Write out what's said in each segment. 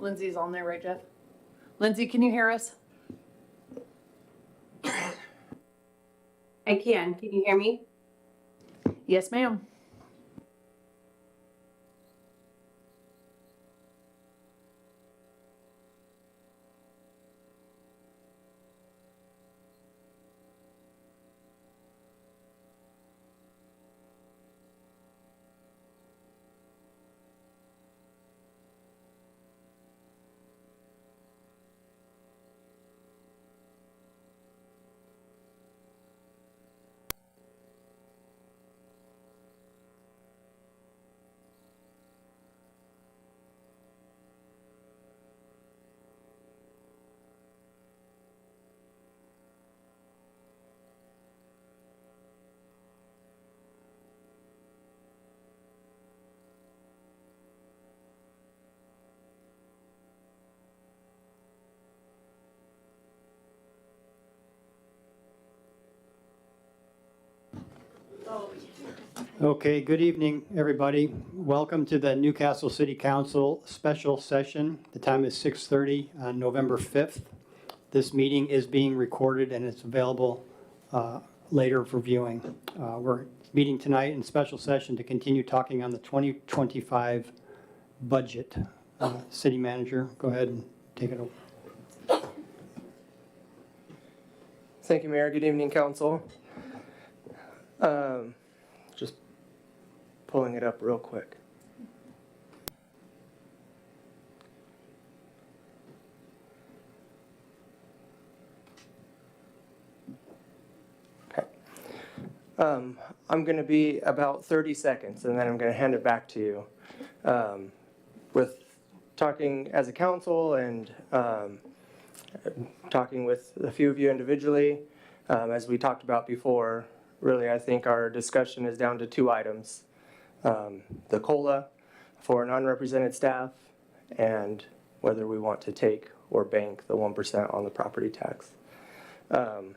Lindsay's on there, right, Jeff? Lindsay, can you hear us? I can. Can you hear me? Yes, ma'am. Okay, good evening, everybody. Welcome to the Newcastle City Council special session. The time is 6:30 on November 5th. This meeting is being recorded and it's available later for viewing. We're meeting tonight in special session to continue talking on the 2025 budget. City Manager, go ahead and take it over. Thank you, Mayor. Good evening, Council. Just pulling it up real quick. Okay. I'm going to be about 30 seconds, and then I'm going to hand it back to you. With talking as a council and talking with a few of you individually, as we talked about before, really I think our discussion is down to two items. The COLA for non-represented staff and whether we want to take or bank the 1% on the property tax. And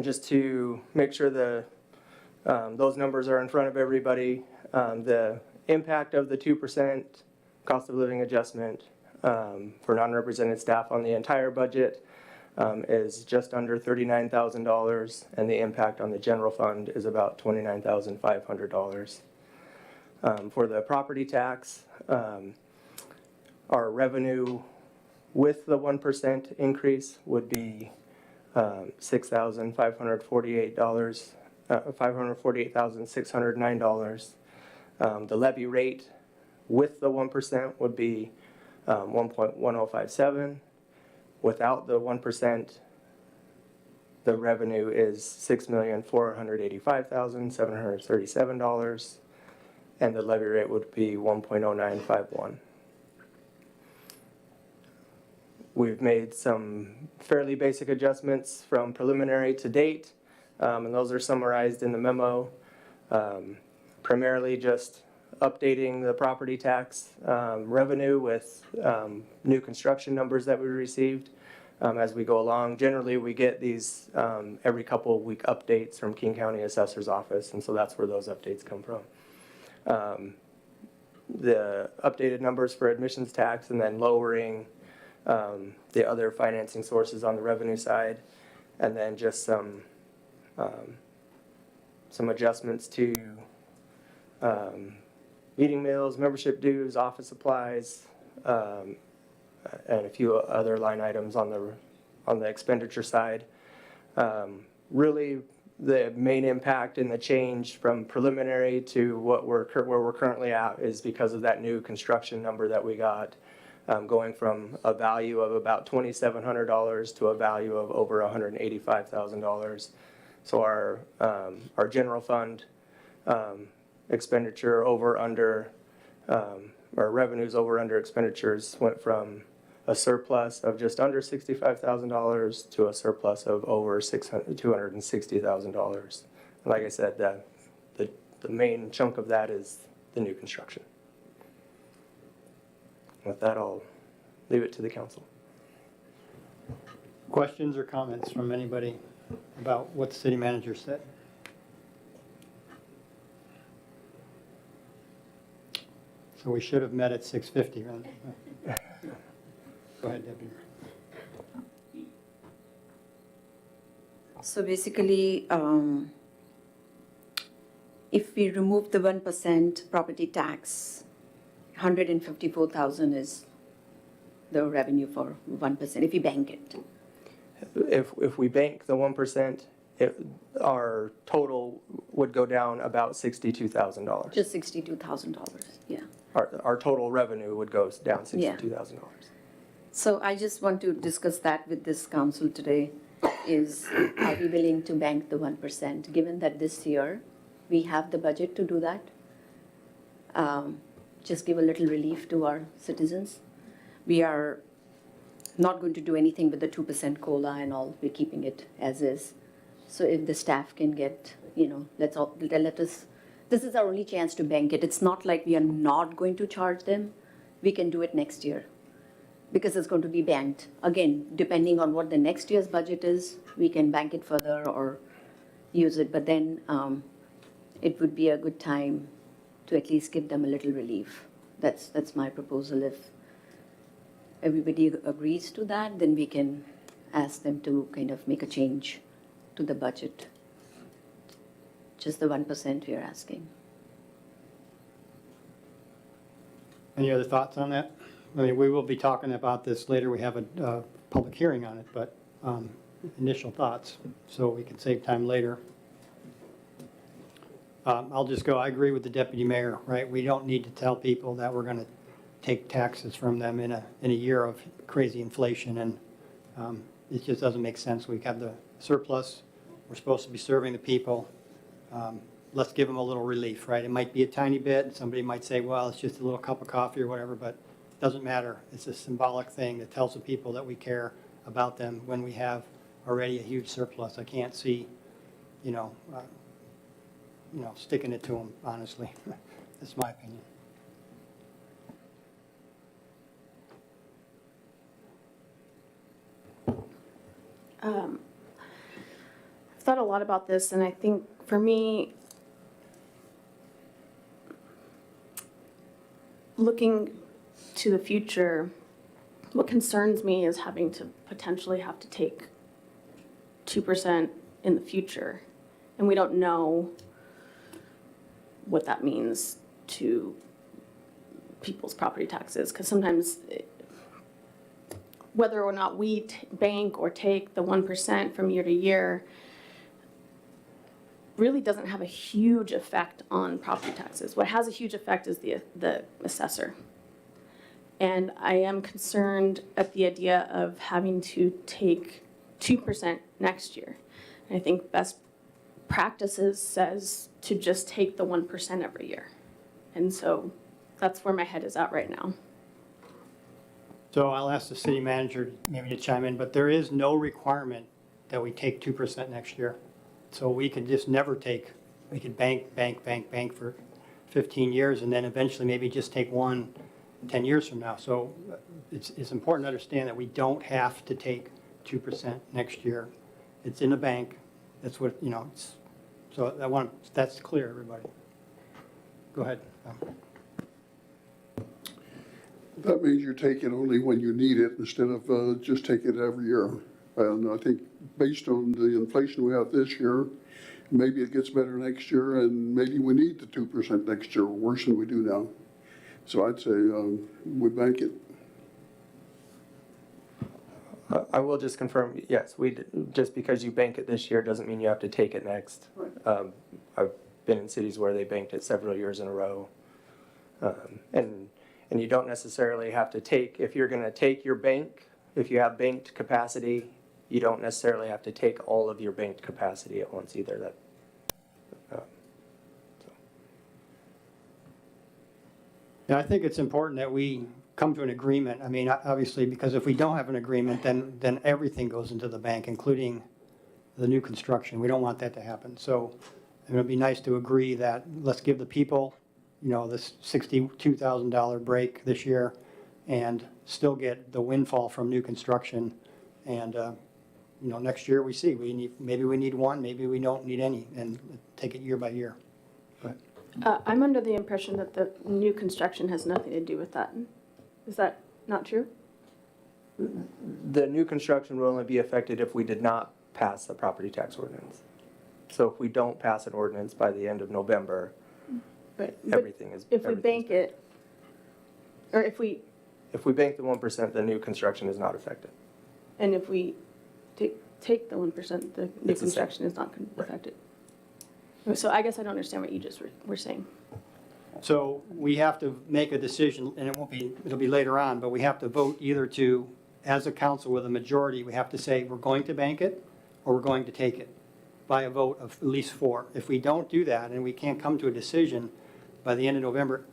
just to make sure those numbers are in front of everybody, the impact of the 2% cost of living adjustment for non-represented staff on the entire budget is just under $39,000, and the impact on the general fund is about $29,500. For the property tax, our revenue with the 1% increase would be $548,609. The levy rate with the 1% would be 1.1057. Without the 1%, the revenue is $6,485,737, and the levy rate would be 1.0951. We've made some fairly basic adjustments from preliminary to date, and those are summarized in the memo. Primarily just updating the property tax revenue with new construction numbers that we received as we go along. Generally, we get these every couple of week updates from King County Assessor's Office, and so that's where those updates come from. The updated numbers for admissions tax, and then lowering the other financing sources on the revenue side, and then just some adjustments to meeting meals, membership dues, office supplies, and a few other line items on the expenditure side. Really, the main impact in the change from preliminary to where we're currently at is because of that new construction number that we got, going from a value of about $2,700 to a value of over $185,000. So our general fund expenditure over under, our revenues over under expenditures went from a surplus of just under $65,000 to a surplus of over $260,000. Like I said, the main chunk of that is the new construction. With that, I'll leave it to the council. Questions or comments from anybody about what the city manager said? So we should have met at 6:50, right? Go ahead, Deputy. So basically, if we remove the 1% property tax, 154,000 is the revenue for 1%, if we bank it. If we bank the 1%, our total would go down about $62,000. Just $62,000, yeah. Our total revenue would go down $62,000. So I just want to discuss that with this council today, is are we willing to bank the 1%, given that this year we have the budget to do that? Just give a little relief to our citizens. We are not going to do anything with the 2% COLA and all, we're keeping it as is. So if the staff can get, let us, this is our only chance to bank it. It's not like we are not going to charge them. We can do it next year because it's going to be banked. Again, depending on what the next year's budget is, we can bank it further or use it. But then it would be a good time to at least give them a little relief. That's my proposal. If everybody agrees to that, then we can ask them to kind of make a change to the budget. Just the 1% we are asking. Any other thoughts on that? I mean, we will be talking about this later. We have a public hearing on it, but initial thoughts, so we can save time later. I'll just go, I agree with the deputy mayor, right? We don't need to tell people that we're going to take taxes from them in a year of crazy inflation, and it just doesn't make sense. We have the surplus. We're supposed to be serving the people. Let's give them a little relief, right? It might be a tiny bit. Somebody might say, well, it's just a little cup of coffee or whatever, but it doesn't matter. It's a symbolic thing that tells the people that we care about them when we have already a huge surplus. I can't see, sticking it to them, honestly. That's my opinion. I've thought a lot about this, and I think for me, looking to the future, what concerns me is having to potentially have to take 2% in the future, and we don't know what that means to people's property taxes, because sometimes whether or not we bank or take the 1% from year to year really doesn't have a huge effect on property taxes. What has a huge effect is the assessor. And I am concerned at the idea of having to take 2% next year. And I think best practices says to just take the 1% every year. And so that's where my head is at right now. So I'll ask the city manager maybe to chime in, but there is no requirement that we take 2% next year. So we could just never take, we could bank for 15 years and then eventually maybe just take 10 years from now. So it's important to understand that we don't have to take 2% next year. It's in the bank. That's what, so that's clear, everybody. Go ahead. That means you take it only when you need it instead of just take it every year. And I think based on the inflation we have this year, maybe it gets better next year and maybe we need the 2% next year, worse than we do now. So I'd say we bank it. I will just confirm, yes, just because you bank it this year doesn't mean you have to take it next. I've been in cities where they banked it several years in a row. And you don't necessarily have to take, if you're going to take your bank, if you have banked capacity, you don't necessarily have to take all of your banked capacity at once either. Yeah, I think it's important that we come to an agreement. I mean, obviously, because if we don't have an agreement, then everything goes into the bank, including the new construction. We don't want that to happen. So it would be nice to agree that let's give the people, this $62,000 break this year and still get the windfall from new construction. And, next year we see, maybe we need one, maybe we don't need any, and take it year by year. I'm under the impression that the new construction has nothing to do with that. Is that not true? the new construction will only be affected if we did not pass the property tax ordinance. So if we don't pass an ordinance by the end of November, But everything is. if we everything's bank good. it, or if we, If we bank the 1%, the new construction is not affected. and if we take the 1%, the new It's the same. construction is not affected. So I guess I don't understand what you just were saying. So we have to make a decision, and it'll be later on, but we have to vote either to, as a council with a majority, we have to say we're going to bank it or we're going to take it by a vote of at least 4. If we don't do that and we can't come to a decision by the end of November,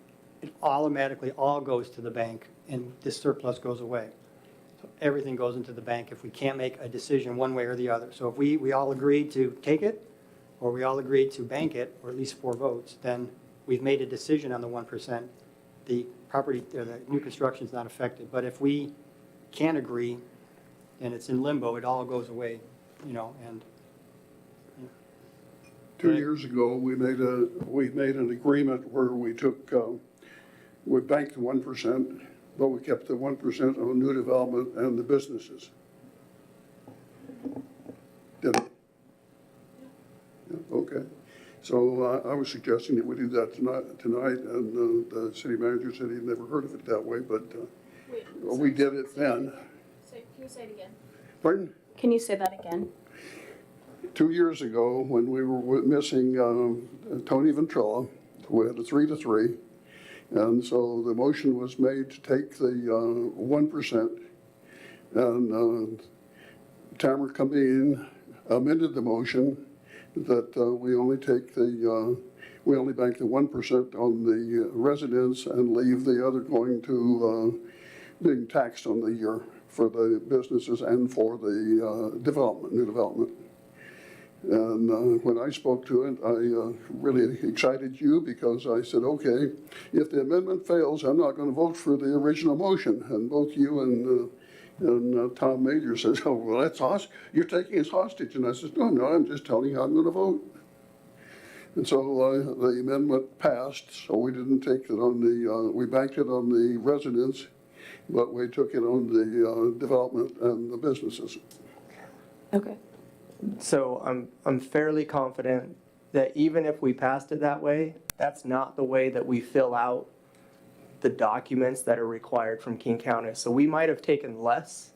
it automatically all goes to the bank and this surplus goes away. So everything goes into the bank if we can't make a decision one way or the other. So if we all agreed to take it, or we all agreed to bank it, or at least 4 votes, then we've made a decision on the 1%. The property, or the new construction is not affected. But if we can't agree and it's in limbo, it all goes away, you know, and 2 years ago, we made an agreement where we took, we banked the 1%, but we kept the 1% on new development and the businesses. Did it? Yeah, okay. So I was suggesting that we do that tonight, and the city manager said he'd never heard of it that way, but we did it then. Can you say it again? Pardon? Can you say that again? 2 years ago, when we were missing Tony Ventrella, we had a 3-3. And so the motion was made to take the 1%. And Tamara Kameen amended the motion that we only take we only bank the 1% on the residents and leave the other going to being taxed on the year for the businesses and for the development, new development. And when I spoke to it, I really excited you because I said, okay, if the amendment fails, I'm not going to vote for the original motion. And both you and Tom Major says, oh, well, that's you're taking us hostage. And I said, no, I'm just telling you how I'm going to vote. And so the amendment passed, so we didn't take it on we banked it on the residents, but we took it on the development and the businesses. Okay. So I'm fairly confident that even if we passed it that way, that's not the way that we fill out the documents that are required from King County. So we might have taken less,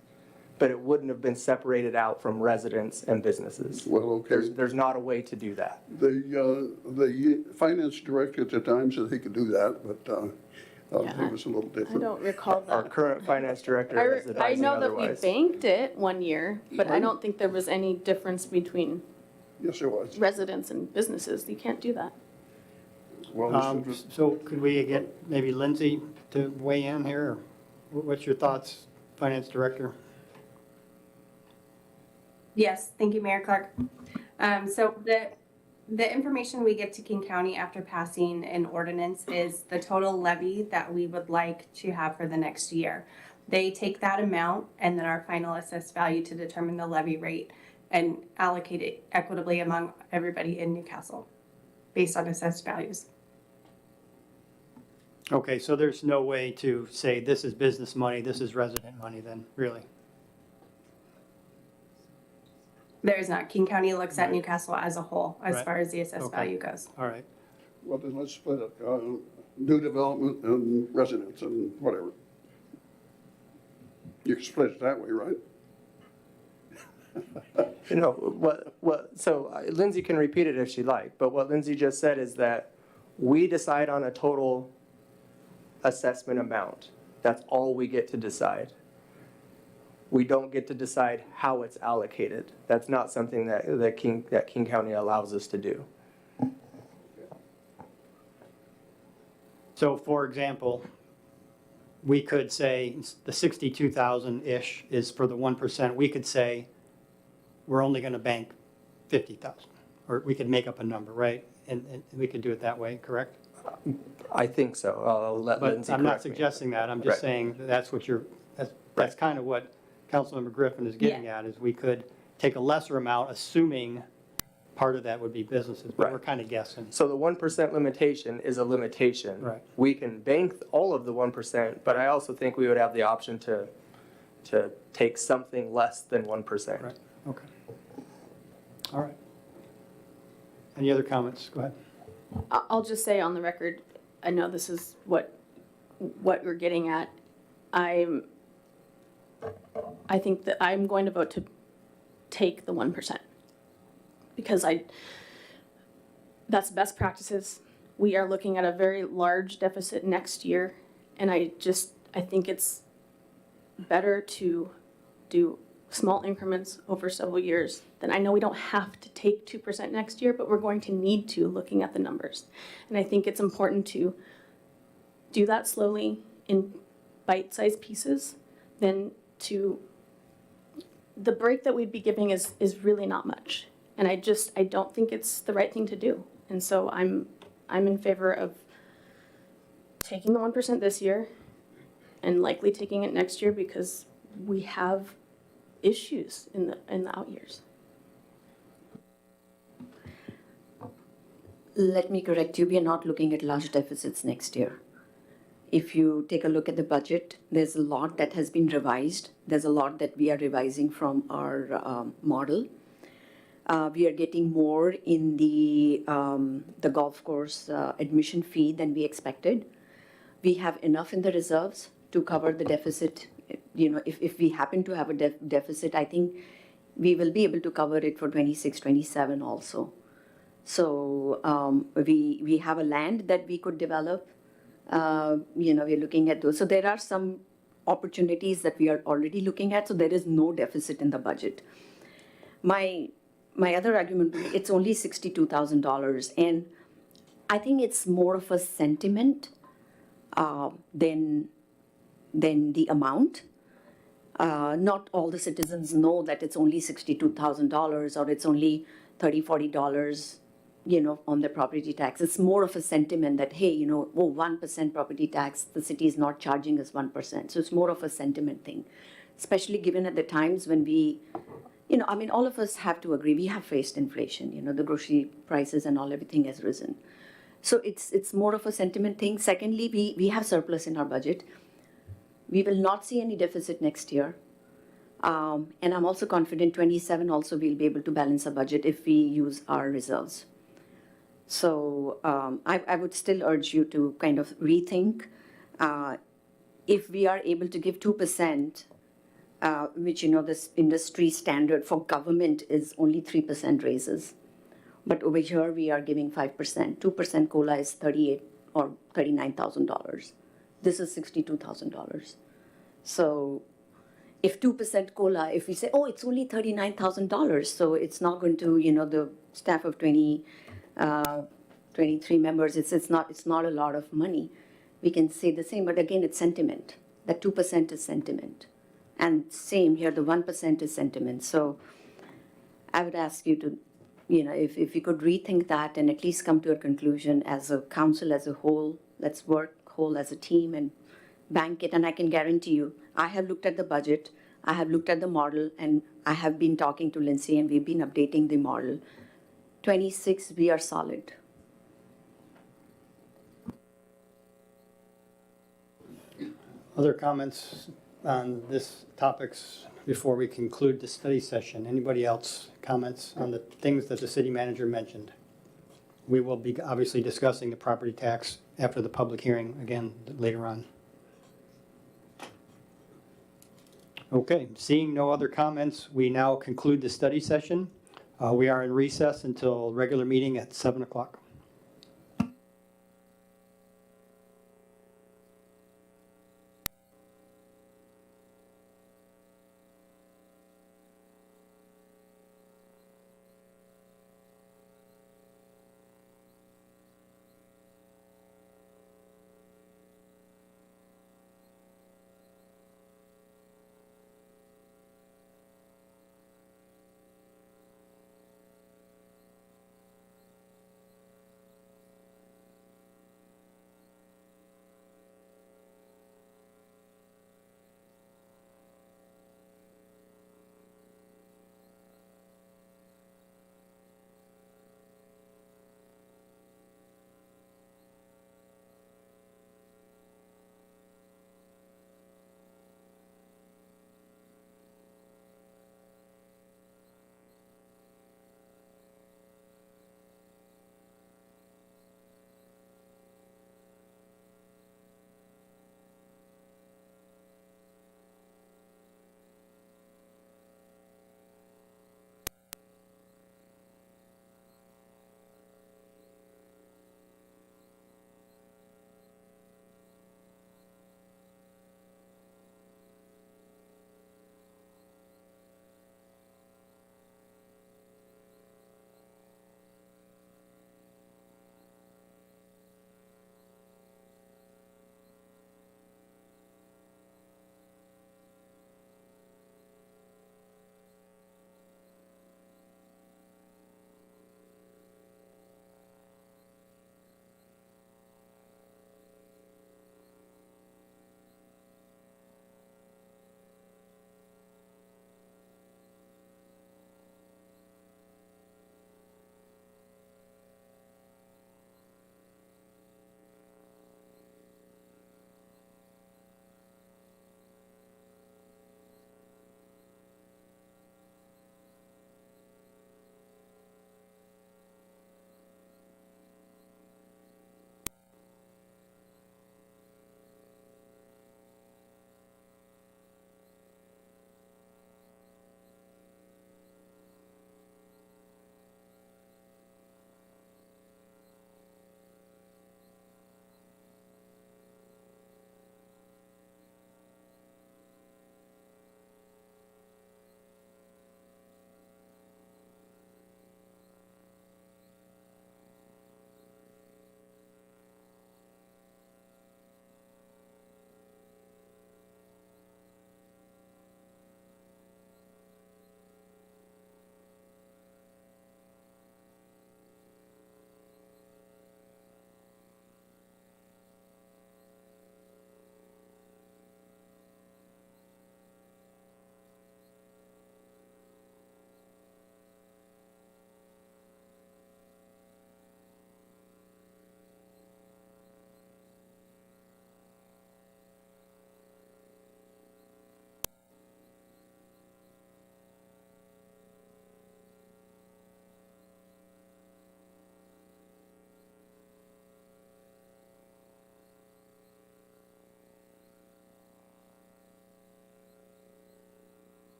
but it wouldn't have been separated out from residents and businesses. Well, okay. There's not a way to do that. The finance director at the time said he could do that, but Yeah. it was a little I different. don't recall Our that. current finance director is I advising know that we otherwise. banked it one year, but I don't think there was any difference between Yes, there was. residents and businesses. You can't do that. Well, this was- so could we get maybe Lindsay to weigh in here? Or what's your thoughts, Finance Director? Yes, thank you, Mayor Clark. So the information we give to King County after passing an ordinance is the total levy that we would like to have for the next year. They take that amount and then our final assessed value to determine the levy rate and allocate it equitably among everybody in Newcastle based on assessed values. Okay, so there's no way to say this is business money, this is resident money then, really? There is not. King County looks at Newcastle as a whole as Right. far as the assessed Okay. value goes. All right. well, then let's split it, new development and residents and whatever. You can split it that way, right? You know, so Lindsay can repeat it if she'd like, but what Lindsay just said is that we decide on a total assessment amount. That's all we get to decide. We don't get to decide how it's allocated. That's not something that King County allows us to do. So for example, we could say the 62,000-ish is for the 1%. We could say we're only going to bank 50,000, or we could make up a number, right? And we could do it that way, correct? I think so. I'll let But Lindsay I'm not correct me. suggesting that. I'm Right. just saying that's what that's kind of what Councilmember Griffin is getting at, is we could take a lesser amount, assuming part of that would be businesses, but Right. we're kind of guessing. So the 1% limitation is a limitation. Right. We can bank all of the 1%, but I also think we would have the option to to take something less than 1%. Right, okay. All right. Any other comments? Go ahead. I'll just say on the record, I know this is what you're getting at. I think that I'm going to vote to take the 1%. Because that's best practices. We are looking at a very large deficit next year, and I think it's better to do small increments over several years. Then I know we don't have to take 2% next year, but we're going to need to, looking at the numbers. And I think it's important to do that slowly in bite-sized pieces, then the break that we'd be giving is really not much. And I don't think it's the right thing to do. And so I'm in favor of taking the 1% this year and likely taking it next year because we have issues in the out years. Let me correct you, we are not looking at large deficits next year. If you take a look at the budget, there's a lot that has been revised. There's a lot that we are revising from our model. We are getting more in the golf course admission fee than we expected. We have enough in the reserves to cover the deficit. You know, if we happen to have a deficit, I think we will be able to cover it for 26, 27 also. So we have a land that we could develop. We're looking at those. So there are some opportunities that we are already looking at. So there is no deficit in the budget. My other argument would be it's only $62,000, and I think it's more of a sentiment than the amount. Not all the citizens know that it's only $62,000 or it's only $30, $40, on the property tax. It's more of a sentiment that, hey, 1% property tax, the city is not charging us 1%. So it's more of a sentiment thing, especially given at the times when we, all of us have to agree, we have faced inflation, the grocery prices and everything has risen. So it's more of a sentiment thing. Secondly, we have surplus in our budget. We will not see any deficit next year. And I'm also confident 27 also we'll be able to balance our budget if we use our reserves. So I would still urge you to kind of rethink if we are able to give 2%, which this industry standard for government is only 3% raises. But over here we are giving 5%. 2% COLA is $38,000 or $39,000. This is $62,000. So if 2% COLA, if we say, oh, it's only $39,000, so it's not going to, the staff of 23 members, it's not a lot of money. We can say the same, but again, it's sentiment. That 2% is sentiment. And same here, the 1% is sentiment. So I would ask you to, if you could rethink that and at least come to a conclusion as a council, as a whole, let's work whole as a team and bank it. And I can guarantee you, I have looked at the budget, I have looked at the model, and I have been talking to Lindsay and we've been updating the model. 26, we are solid. Other comments on this topics before we conclude the study session? Anybody else comments on the things that the city manager mentioned? We will be obviously discussing the property tax after the public hearing again later on. Okay, seeing no other comments, we now conclude the study session. We are in recess until regular meeting at 7 o'clock.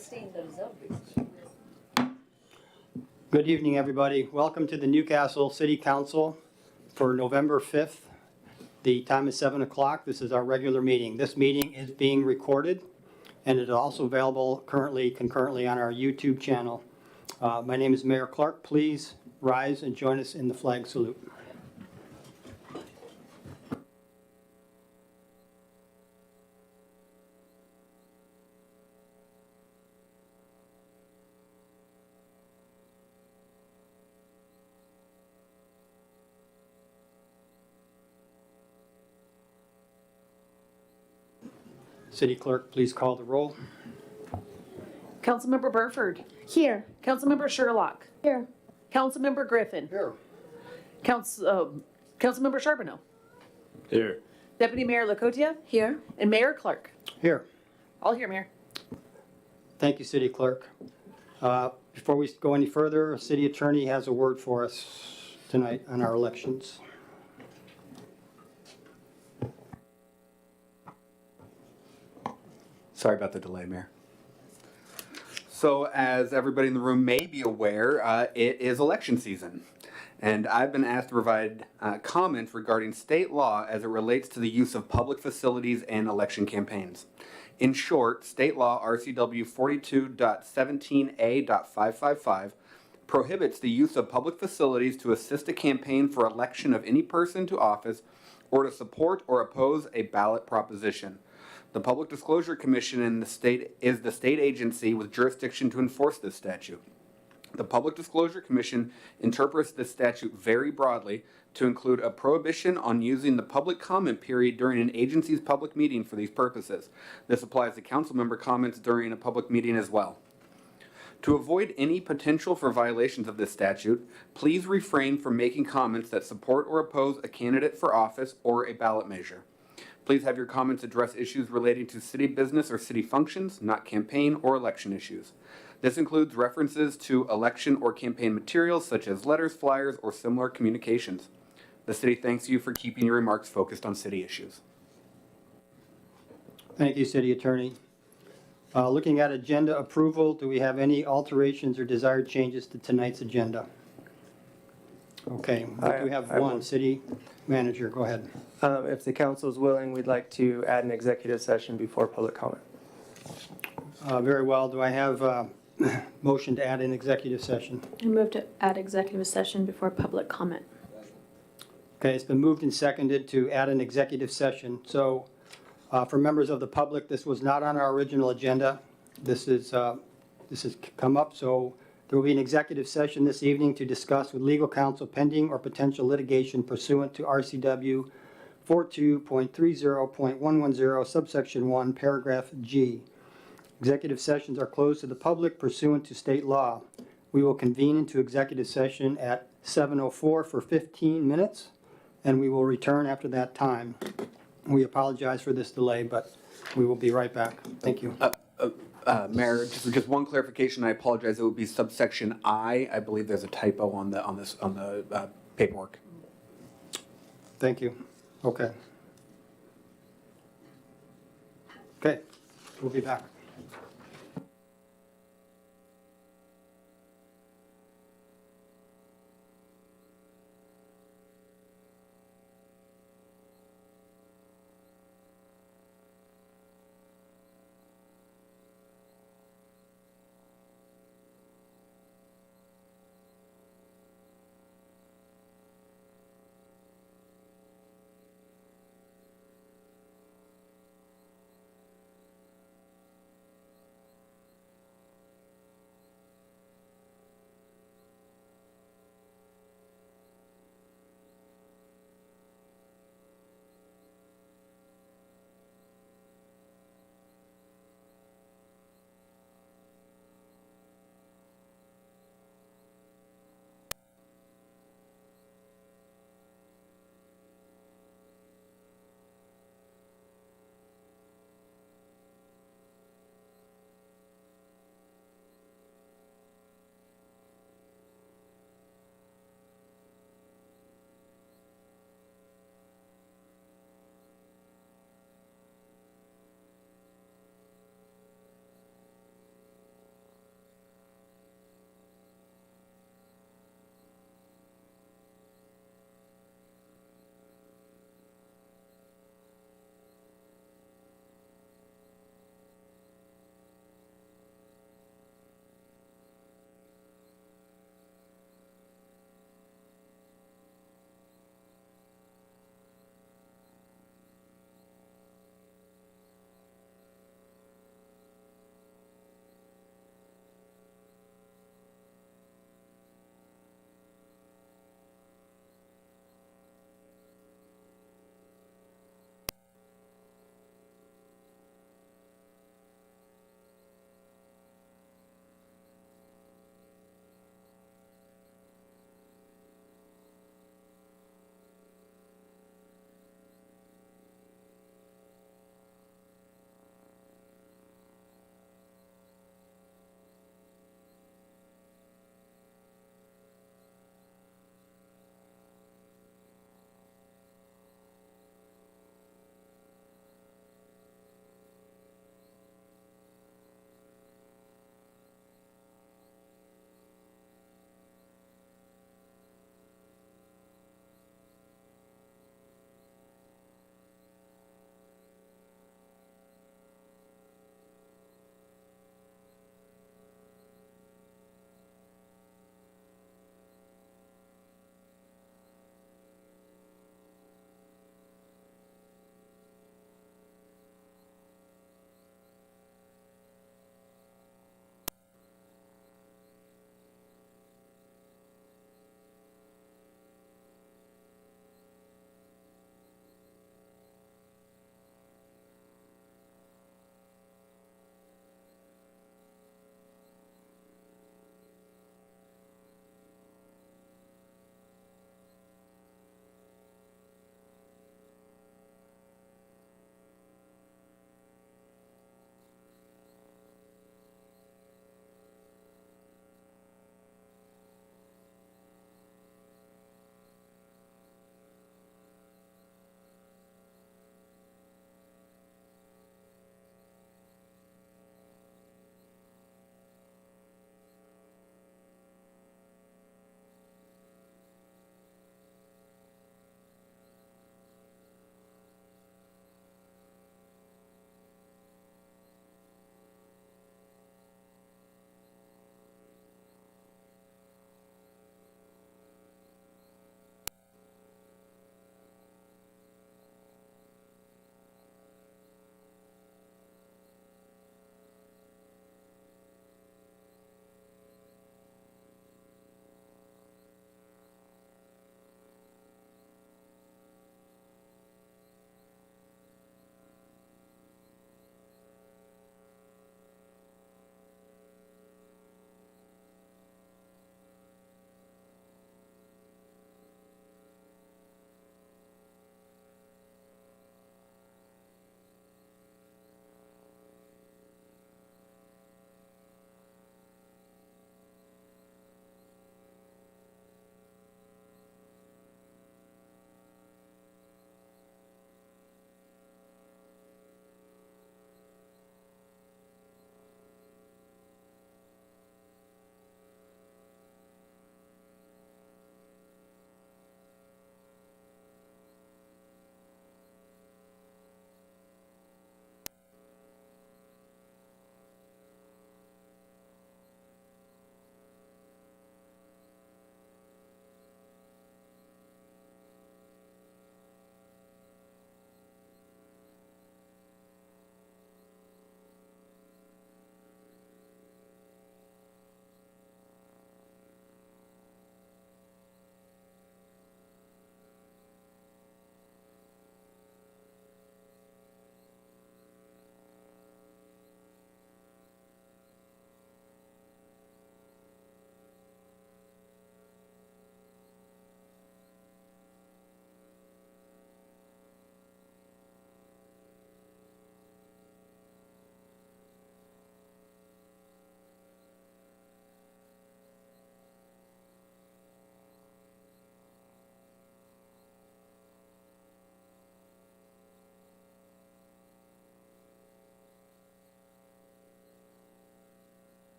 just stay in the reserve basis. Good evening, everybody. Welcome to the Newcastle City Council for November 5th. The time is 7 o'clock. This is our regular meeting. This meeting is being recorded, and it is also available concurrently on our YouTube channel. My name is Mayor Clark. Please rise and join us in the flag salute. City Clerk, please call the roll. Councilmember Burford. Here. Councilmember Sherlock. Here. Councilmember Griffin. Here. Councilmember Charbonneau. Here. Deputy Mayor Lacotia. Here, And Mayor Clark. Here. All here, Mayor. Thank you, City Clerk. Before we go any further, City Attorney has a word for us tonight on our elections. Sorry about the delay, Mayor. So as everybody in the room may be aware, it is election season. And I've been asked to provide comments regarding state law as it relates to the use of public facilities and election campaigns. In short, state law RCW 42.17a.555 prohibits the use of public facilities to assist a campaign for election of any person to office or to support or oppose a ballot proposition. The Public Disclosure Commission in the state is the state agency with jurisdiction to enforce this statute. The Public Disclosure Commission interprets this statute very broadly to include a prohibition on using the public comment period during an agency's public meeting for these purposes. This applies to council member comments during a public meeting as well. To avoid any potential for violations of this statute, please refrain from making comments that support or oppose a candidate for office or a ballot measure. Please have your comments address issues relating to city business or city functions, not campaign or election issues. This includes references to election or campaign materials such as letters, flyers, or similar communications. The city thanks you for keeping your remarks focused on city issues. Thank you, City Attorney. Looking at agenda approval, do we have any alterations or desired changes to tonight's agenda? Okay, we do have I one. will. City Manager, go ahead. If the council is willing, we'd like to add an executive session before public comment. Very well. Do I have a motion to add an executive session? I move to add executive session before public comment. Okay, it's been moved and seconded to add an executive session. So for members of the public, this was not on our original agenda. This has come up, so there will be an executive session this evening to discuss with legal counsel pending or potential litigation pursuant to RCW 42.30.110 subsection 1, paragraph G. Executive sessions are closed to the public pursuant to state law. We will convene into executive session at 7:04 for 15 minutes, and we will return after that time. We apologize for this delay, but we will be right back. Thank you. Mayor, just one clarification. I apologize. It would be subsection I. I believe there's a typo on the paperwork. Thank you. Okay. Okay, we'll be back.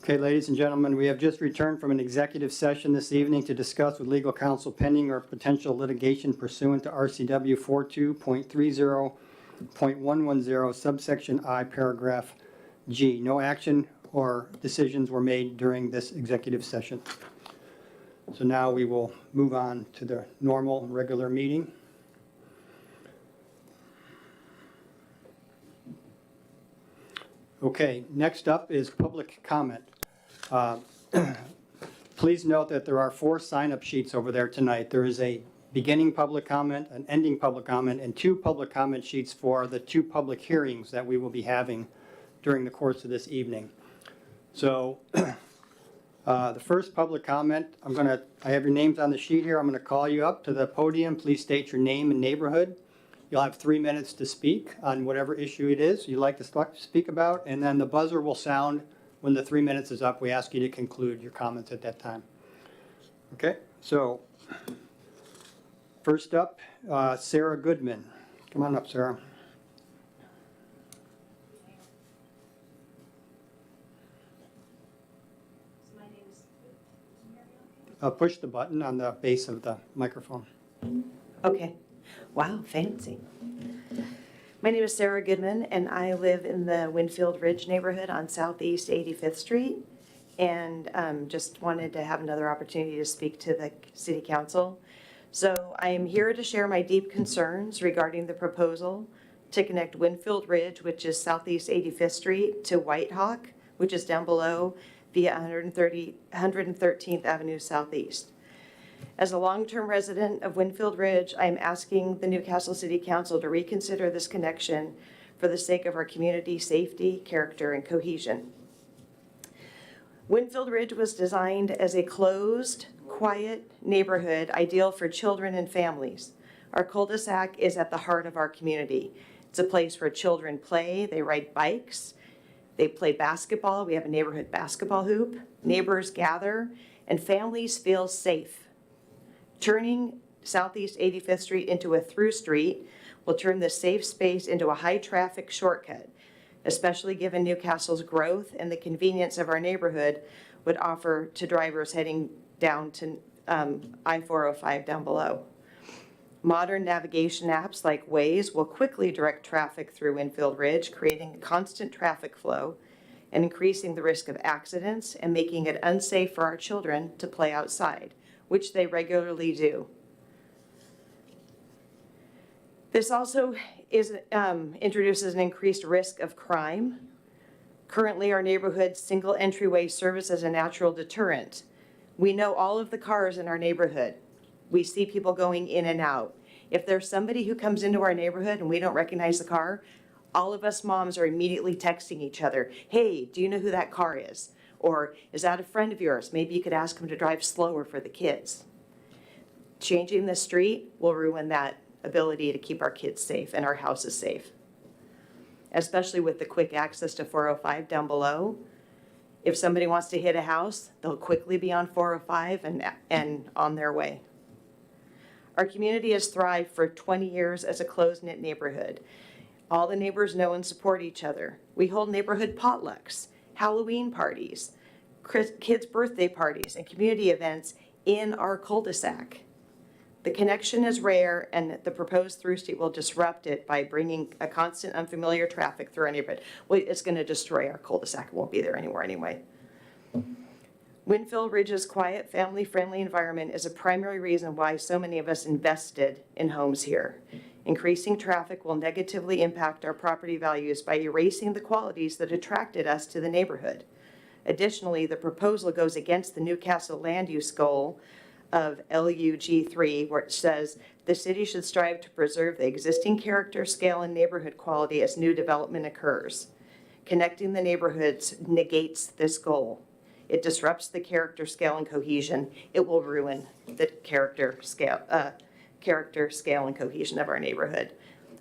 Okay, ladies and gentlemen, we have just returned from an executive session this evening to discuss with legal counsel pending or potential litigation pursuant to RCW 42.30.110 subsection I, paragraph G. No action or decisions were made during this executive session. So now we will move on to the normal, regular meeting. Okay, next up is public comment. Please note that there are 4 sign-up sheets over there tonight. There is a beginning public comment, an ending public comment, and 2 public comment sheets for the 2 public hearings that we will be having during the course of this evening. So the first public comment, I have your names on the sheet here. I'm going to call you up to the podium. Please state your name and neighborhood. You'll have 3 minutes to speak on whatever issue it is you'd like to speak about, and then the buzzer will sound when the 3 minutes is up. We ask you to conclude your comments at that time. Okay, so first up, Sarah Goodman. Come on up, Sarah. Push the button on the base of the microphone. Okay. Wow, fancy. My name is Sarah Goodman, and I live in the Winfield Ridge neighborhood on Southeast 85th Street. And just wanted to have another opportunity to speak to the city council. So I am here to share my deep concerns regarding the proposal to connect Winfield Ridge, which is Southeast 85th Street, to White Hawk, which is down below via 113th Avenue Southeast. As a long-term resident of Winfield Ridge, I am asking the Newcastle City Council to reconsider this connection for the sake of our community safety, character, and cohesion. Winfield Ridge was designed as a closed, quiet neighborhood ideal for children and families. Our cul-de-sac is at the heart of our community. It's a place where children play, they ride bikes, they play basketball. We have a neighborhood basketball hoop. Neighbors gather, and families feel safe. Turning Southeast 85th Street into a through street will turn this safe space into a high-traffic shortcut, especially given Newcastle's growth and the convenience of our neighborhood would offer to drivers heading down to I-405 down below. Modern navigation apps like Waze will quickly direct traffic through Winfield Ridge, creating a constant traffic flow and increasing the risk of accidents and making it unsafe for our children to play outside, which they regularly do. This also introduces an increased risk of crime. Currently, our neighborhood's single entryway serves as a natural deterrent. We know all of the cars in our neighborhood. We see people going in and out. If there's somebody who comes into our neighborhood and we don't recognize the car, all of us moms are immediately texting each other, hey, do you know who that car is? Or is that a friend of yours? Maybe you could ask them to drive slower for the kids. Changing the street will ruin that ability to keep our kids safe and our houses safe, especially with the quick access to 405 down below. If somebody wants to hit a house, they'll quickly be on 405 and on their way. Our community has thrived for 20 years as a close-knit neighborhood. All the neighbors know and support each other. We hold neighborhood potlucks, Halloween parties, kids' birthday parties, and community events in our cul-de-sac. The connection is rare, and the proposed through street will disrupt it by bringing a constant unfamiliar traffic through our neighborhood. Well, it's going to destroy our cul-de-sac. It won't be there anymore anyway. Winfield Ridge's quiet, family-friendly environment is a primary reason why so many of us invested in homes here. Increasing traffic will negatively impact our property values by erasing the qualities that attracted us to the neighborhood. Additionally, the proposal goes against the Newcastle land use goal of LUG3, where it says the city should strive to preserve the existing character, scale, and neighborhood quality as new development occurs. Connecting the neighborhoods negates this goal. It disrupts the character, scale, and cohesion. It will ruin the character, scale, and cohesion of our neighborhood.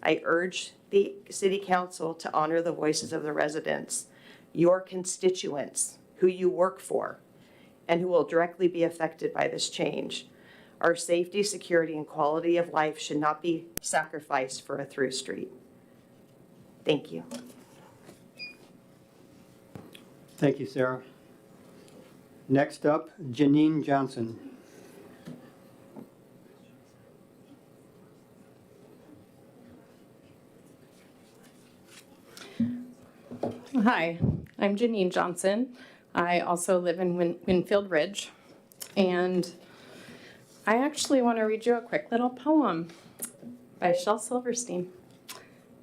I urge the city council to honor the voices of the residents, your constituents, who you work for, and who will directly be affected by this change. Our safety, security, and quality of life should not be sacrificed for a through street. Thank you. Thank you, Sarah. Next up, Janine Johnson. Hi, I'm Janine Johnson. I also live in Winfield Ridge, and I actually want to read you a quick little poem by Shel Silverstein.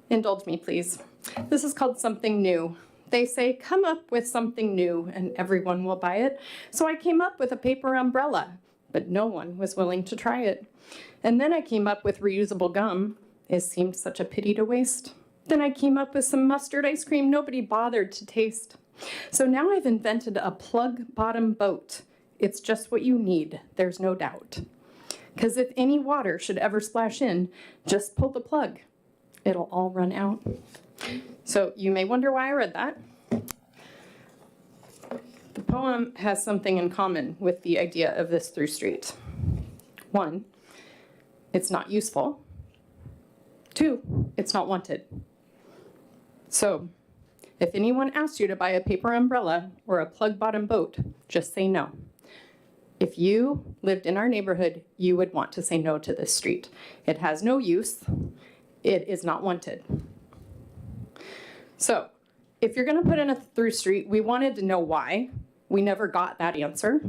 Indulge me, please. This is called Something New. They say, come up with something new and everyone will buy it. So I came up with a paper umbrella, but no one was willing to try it. And then I came up with reusable gum. It seemed such a pity to waste. Then I came up with some mustard ice cream nobody bothered to taste. So now I've invented a plug bottom boat. It's just what you need, there's no doubt. Because if any water should ever splash in, just pull the plug. It'll all run out. So you may wonder why I read that. The poem has something in common with the idea of this through street. 1, it's not useful. 2, it's not wanted. So, if anyone asks you to buy a paper umbrella or a plug bottom boat, just say no. If you lived in our neighborhood, you would want to say no to this street. It has no use. It is not wanted. So, if you're going to put in a through street, we wanted to know why. We never got that answer.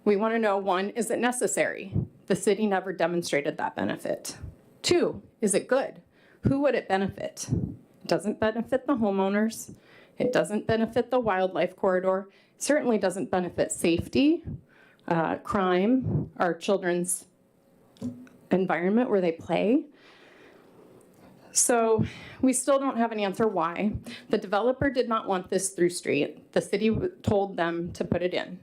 We want to know, 1, is it necessary? The city never demonstrated that benefit. 2, is it good? Who would it benefit? It doesn't benefit the homeowners. It doesn't benefit the wildlife corridor. It certainly doesn't benefit safety, crime, our children's environment where they play. So we still don't have an answer why. The developer did not want this through street. The city told them to put it in.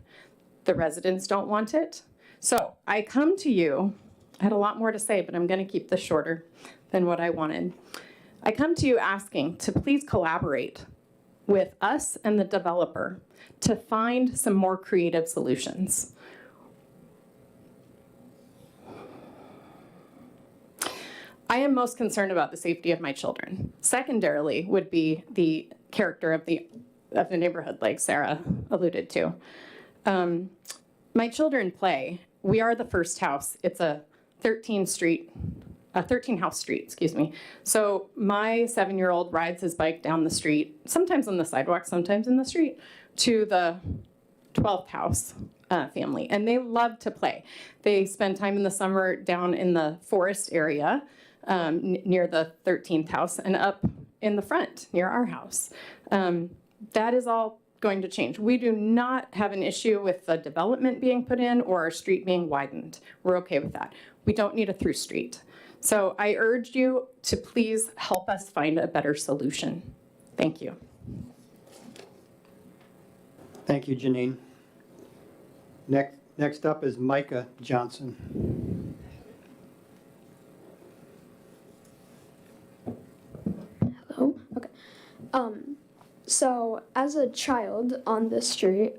The residents don't want it. So I come to you, I had a lot more to say, but I'm going to keep this shorter than what I wanted. I come to you asking to please collaborate with us and the developer to find some more creative solutions. I am most concerned about the safety of my children. Secondarily would be the character of the neighborhood, like Sarah alluded to. My children play. We are the first house. It's a 13-house street, excuse me. So my 7-year-old rides his bike down the street, sometimes on the sidewalk, sometimes in the street, to the 12th house family. And they love to play. They spend time in the summer down in the forest area near the 13th house and up in the front near our house. That is all going to change. We do not have an issue with the development being put in or our street being widened. We're okay with that. We don't need a through street. So I urge you to please help us find a better solution. Thank you. Thank you, Janine. Next up is Micah Johnson. Hello? Okay. So as a child on this street,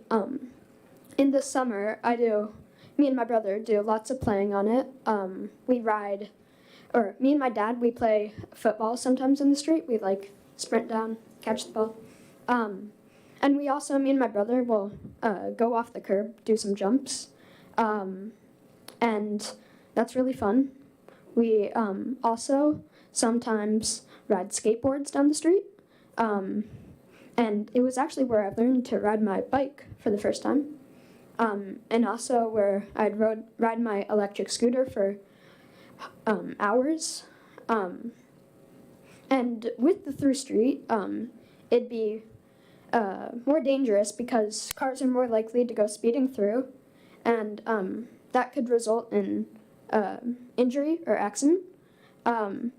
in the summer, me and my brother do lots of playing on it. Me and my dad, we play football sometimes in the street. We sprint down, catch the ball. And we also, me and my brother will go off the curb, do some jumps. And that's really fun. We also sometimes ride skateboards down the street. And it was actually where I learned to ride my bike for the first time. And also where I'd ride my electric scooter for hours. And with the through street, it'd be more dangerous because cars are more likely to go speeding through, and that could result in injury or accident. And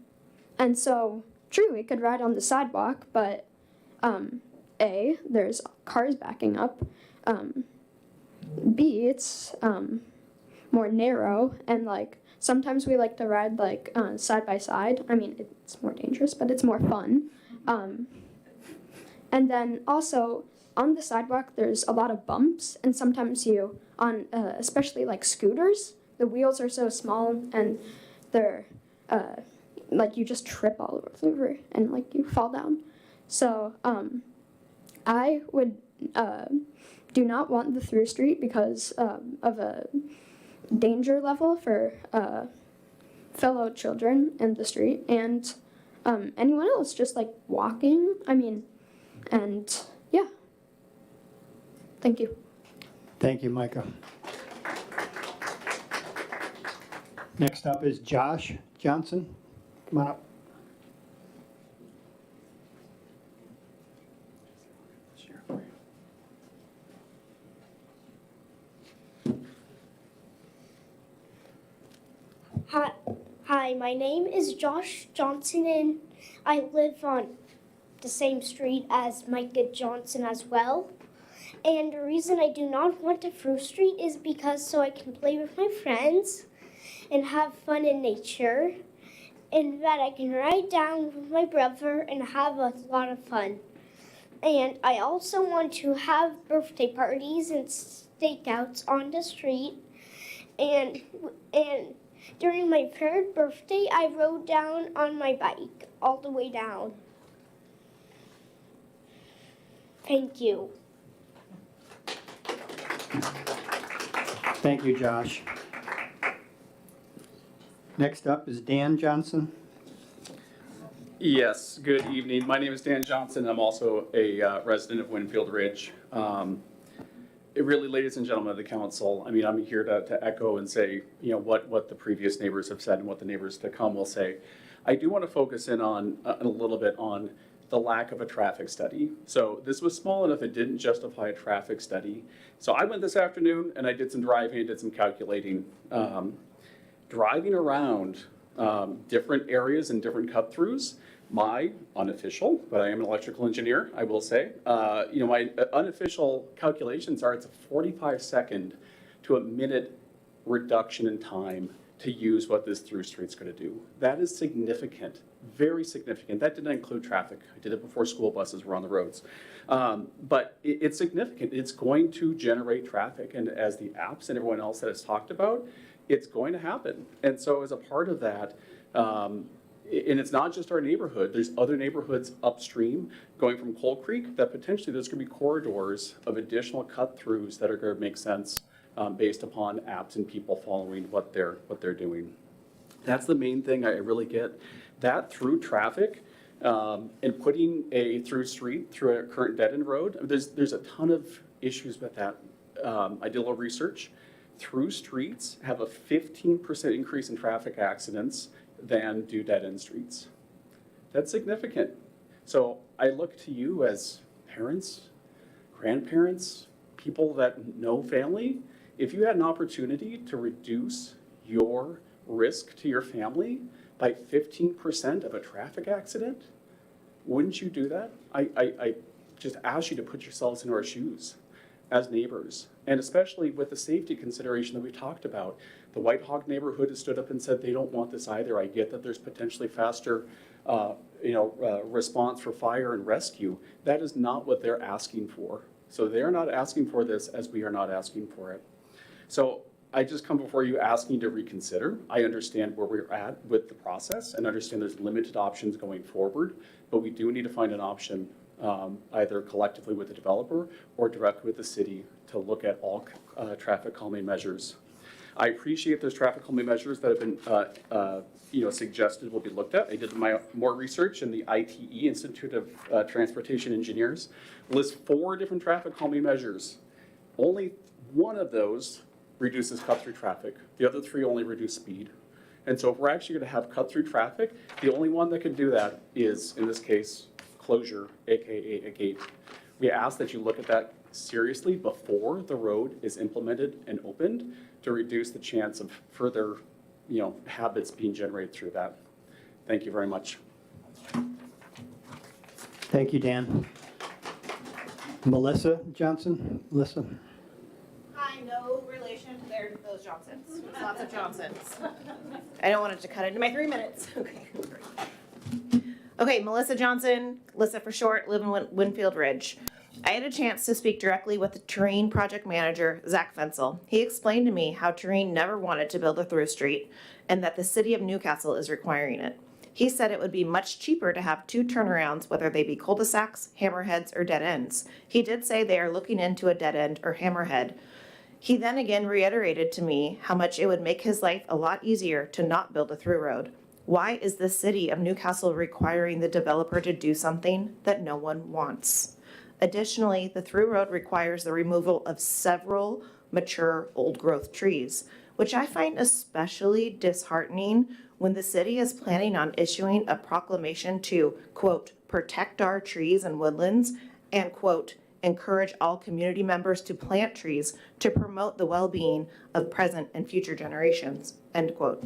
so, true, it could ride on the sidewalk, but A, there's cars backing up. B, it's more narrow, and sometimes we like to ride side by side. I mean, it's more dangerous, but it's more fun. And then also on the sidewalk, there's a lot of bumps, and sometimes especially scooters, the wheels are so small and they're you just trip all over and you fall down. So I would do not want the through street because of a danger level for fellow children in the street and anyone else just like walking. I mean, and yeah. Thank you. Thank you, Micah. Next up is Josh Johnson. Come on up. Hi, my name is Josh Johnson and I live on the same street as Micah Johnson as well. And the reason I do not want a through street is because so I can play with my friends and have fun in nature, and that I can ride down with my brother and have a lot of fun. And I also want to have birthday parties and stakeouts on the street. And during my 3rd birthday, I rode down on my bike all the way down. Thank you. Thank you, Josh. Next up is Dan Johnson. Yes, good evening. My name is Dan Johnson. I'm also a resident of Winfield Ridge. Really, ladies and gentlemen of the council, I mean, I'm here to echo and say, you know, what the previous neighbors have said and what the neighbors to come will say. I do want to focus in on a little bit on the lack of a traffic study. So this was small enough it didn't justify a traffic study. So I went this afternoon and I did some driving, did some calculating. Driving around different areas and different cut-throughs, my unofficial, but I am an electrical engineer, I will say, you know, my unofficial calculations are it's a 45-second to a minute reduction in time to use what this through street's going to do. That is significant, very significant. That didn't include traffic. I did it before school buses were on the roads. But it's significant. It's going to generate traffic, and as the apps and everyone else that has talked about, it's going to happen. And so as a part of that, and it's not just our neighborhood, there's other neighborhoods upstream going from Coal Creek that potentially there's going to be corridors of additional cut-throughs that are going to make sense based upon apps and people following what they're doing. That's the main thing I really get. That through traffic and putting a through street through a current dead-end road, there's a ton of issues with that. I did a little research. Through streets have a 15% increase in traffic accidents than do dead-end streets. That's significant. So I look to you as parents, grandparents, people that know family. If you had an opportunity to reduce your risk to your family by 15% of a traffic accident, wouldn't you do that? I just ask you to put yourselves in our shoes as neighbors, and especially with the safety consideration that we talked about. The White Hog neighborhood has stood up and said they don't want this either. I get that there's potentially faster response for fire and rescue. That is not what they're asking for. So they're not asking for this as we are not asking for it. So I just come before you asking to reconsider. I understand where we're at with the process and understand there's limited options going forward, but we do need to find an option either collectively with the developer or directly with the city to look at all traffic calming measures. I appreciate those traffic calming measures that have been suggested will be looked at. I did more research, and the ITE, Institute of Transportation Engineers, lists 4 different traffic calming measures. Only one of those reduces cut-through traffic. The other 3 only reduce speed. And so if we're actually going to have cut-through traffic, the only one that can do that is, in this case, closure, aka a gate. We ask that you look at that seriously before the road is implemented and opened to reduce the chance of further, habits being generated through that. Thank you very much. Thank you, Dan. Melissa Johnson. Melissa. Hi, no relation to those Johnsons. There's lots of Johnsons. I don't want it to cut into my 3 minutes. Okay, Melissa Johnson, Lissa for short, live in Winfield Ridge. I had a chance to speak directly with the Terrain project manager, Zach Fensel. He explained to me how Terrain never wanted to build a through street and that the city of Newcastle is requiring it. He said it would be much cheaper to have 2 turnarounds, whether they be cul-de-sacs, hammerheads, or dead ends. He did say they are looking into a dead end or hammerhead. He then again reiterated to me how much it would make his life a lot easier to not build a through road. Why is the city of Newcastle requiring the developer to do something that no one wants? Additionally, the through road requires the removal of several mature old-growth trees, which I find especially disheartening when the city is planning on issuing a proclamation to, quote, protect our trees and woodlands, and, quote, encourage all community members to plant trees to promote the well-being of present and future generations, end quote.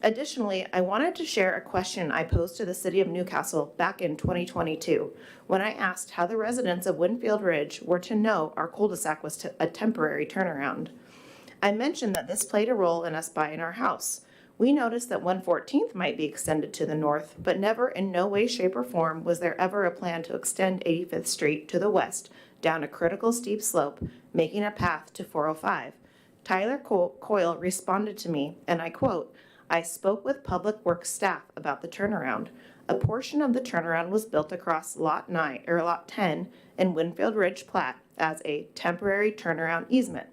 Additionally, I wanted to share a question I posed to the City of Newcastle back in 2022 when I asked how the residents of Winfield Ridge were to know our cul-de-sac was a temporary turnaround. I mentioned that this played a role in us buying our house. We noticed that 114th might be extended to the north, but never in no way, shape, or form was there ever a plan to extend 85th Street to the west down a critical steep slope, making a path to 405. Tyler Coyle responded to me, and I quote, I spoke with Public Works staff about the turnaround. A portion of the turnaround was built across Lot 10 in Winfield Ridge Plat as a temporary turnaround easement